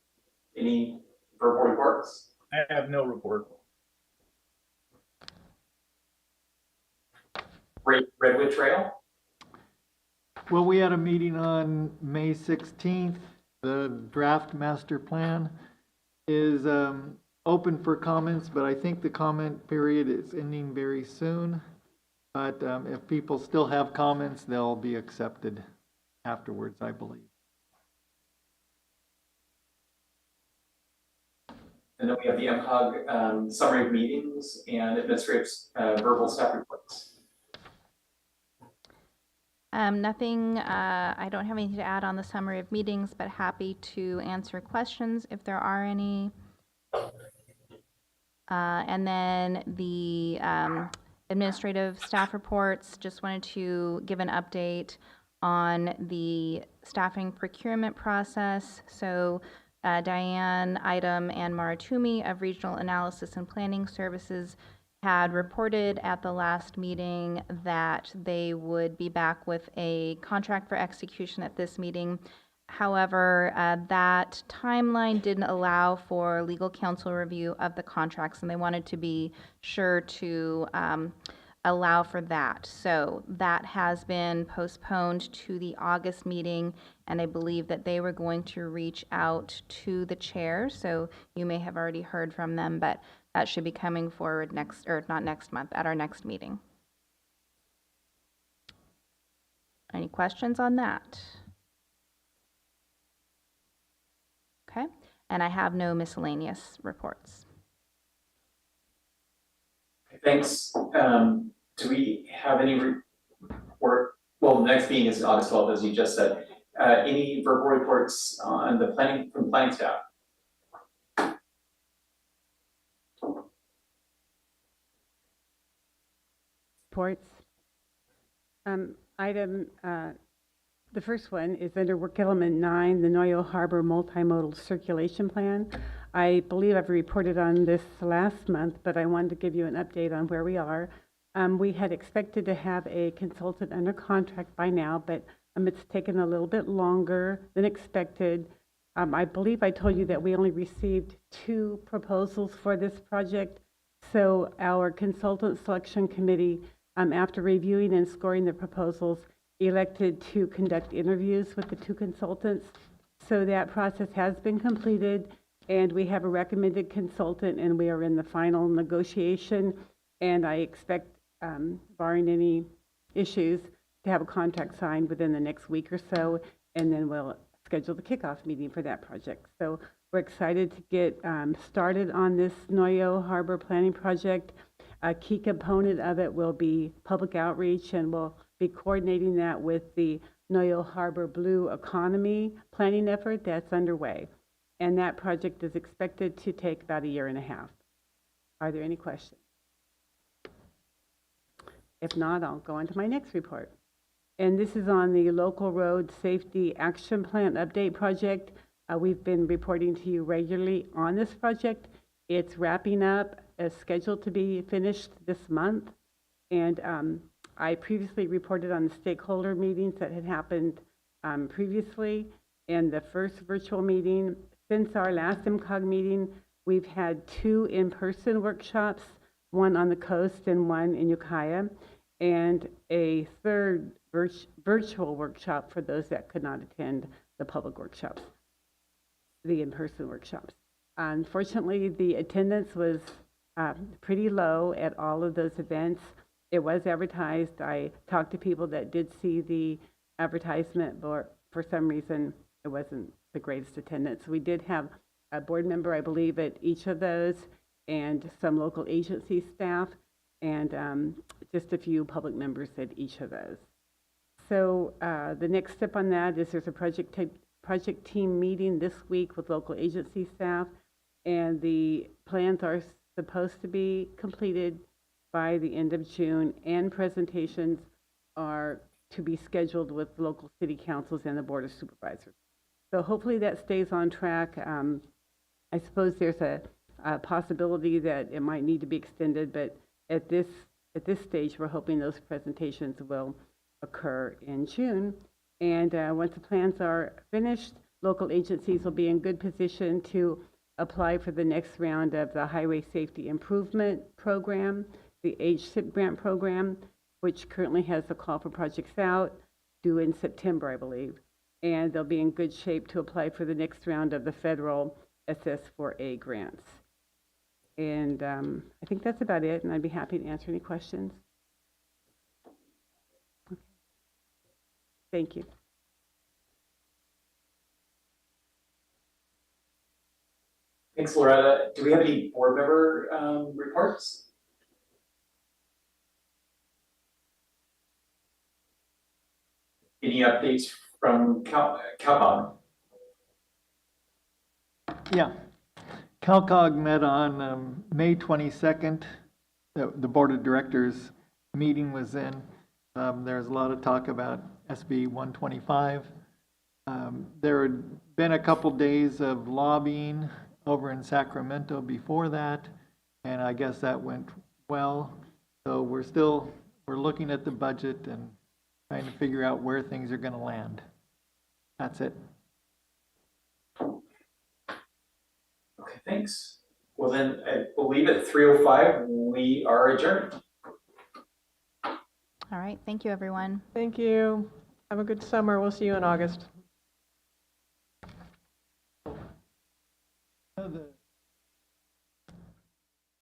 Any verbal reports? I have no report. Redwood Trail? Well, we had a meeting on May 16th. The draft master plan is open for comments, but I think the comment period is ending very soon. But if people still have comments, they'll be accepted afterwards, I believe. And then we have the MCOG summary of meetings and administrative verbal staff reports. Nothing, I don't have anything to add on the summary of meetings, but happy to answer questions if there are any. And then the administrative staff reports, just wanted to give an update on the staffing procurement process. So Diane Idem and Maratumi of Regional Analysis and Planning Services had reported at the last meeting that they would be back with a contract for execution at this meeting. However, that timeline didn't allow for legal counsel review of the contracts, and they wanted to be sure to allow for that. So that has been postponed to the August meeting, and I believe that they were going to reach out to the chair. So you may have already heard from them, but that should be coming forward next, or not next month, at our next meeting. Any questions on that? Okay, and I have no miscellaneous reports. Thanks. Do we have any report? Well, the next meeting is August 12th, as you just said. Any verbal reports on the planning from planning staff? Reports. The first one is under Work Element 9, the Noyo Harbor Multimodal Circulation Plan. I believe I've reported on this last month, but I wanted to give you an update on where we are. We had expected to have a consultant under contract by now, but it's taken a little bit longer than expected. I believe I told you that we only received 2 proposals for this project. So our consultant selection committee, after reviewing and scoring the proposals, elected to conduct interviews with the 2 consultants. So that process has been completed, and we have a recommended consultant, and we are in the final negotiation. And I expect, barring any issues, to have a contract signed within the next week or so, and then we'll schedule the kickoff meeting for that project. So we're excited to get started on this Noyo Harbor planning project. A key component of it will be public outreach, and we'll be coordinating that with the Noyo Harbor Blue Economy planning effort that's underway. And that project is expected to take about 1.5 years. Are there any questions? If not, I'll go on to my next report. And this is on the Local Road Safety Action Plan Update Project. We've been reporting to you regularly on this project. It's wrapping up, as scheduled to be finished this month. And I previously reported on the stakeholder meetings that had happened previously. And the first virtual meeting, since our last MCOG meeting, we've had 2 in-person workshops, one on the coast and one in Ukiah, and a third virtual workshop for those that could not attend the public workshops, the in-person workshops. Unfortunately, the attendance was pretty low at all of those events. It was advertised. I talked to people that did see the advertisement, but for some reason, it wasn't the greatest attendance. We did have a board member, I believe, at each of those, and some local agency staff, and just a few public members at each of those. So the next step on that is there's a project team meeting this week with local agency staff, and the plans are supposed to be completed by the end of June, and presentations are to be scheduled with local city councils and the Board of Supervisors. So hopefully that stays on track. I suppose there's a possibility that it might need to be extended, but at this stage, we're hoping those presentations will occur in June. And once the plans are finished, local agencies will be in good position to apply for the next round of the Highway Safety Improvement Program, the HSIP grant program, which currently has a call for projects out due in September, I believe. And they'll be in good shape to apply for the next round of the federal SS4A grants. And I think that's about it, and I'd be happy to answer any questions. Okay. Thank you. Thanks, Loretta. Do we have any board member reports? Any updates from CalCog? Yeah. CalCog met on May 22nd. The board of directors meeting was in. There's a lot of talk about SB 125. There had been a couple days of lobbying over in Sacramento before that, and I guess that went well. So we're looking at the budget and trying to figure out where things are going to land. That's it. Okay, thanks. Well then, I believe at 3:05 we are adjourned. All right, thank you, everyone. Thank you. Have a good summer. We'll see you in August. The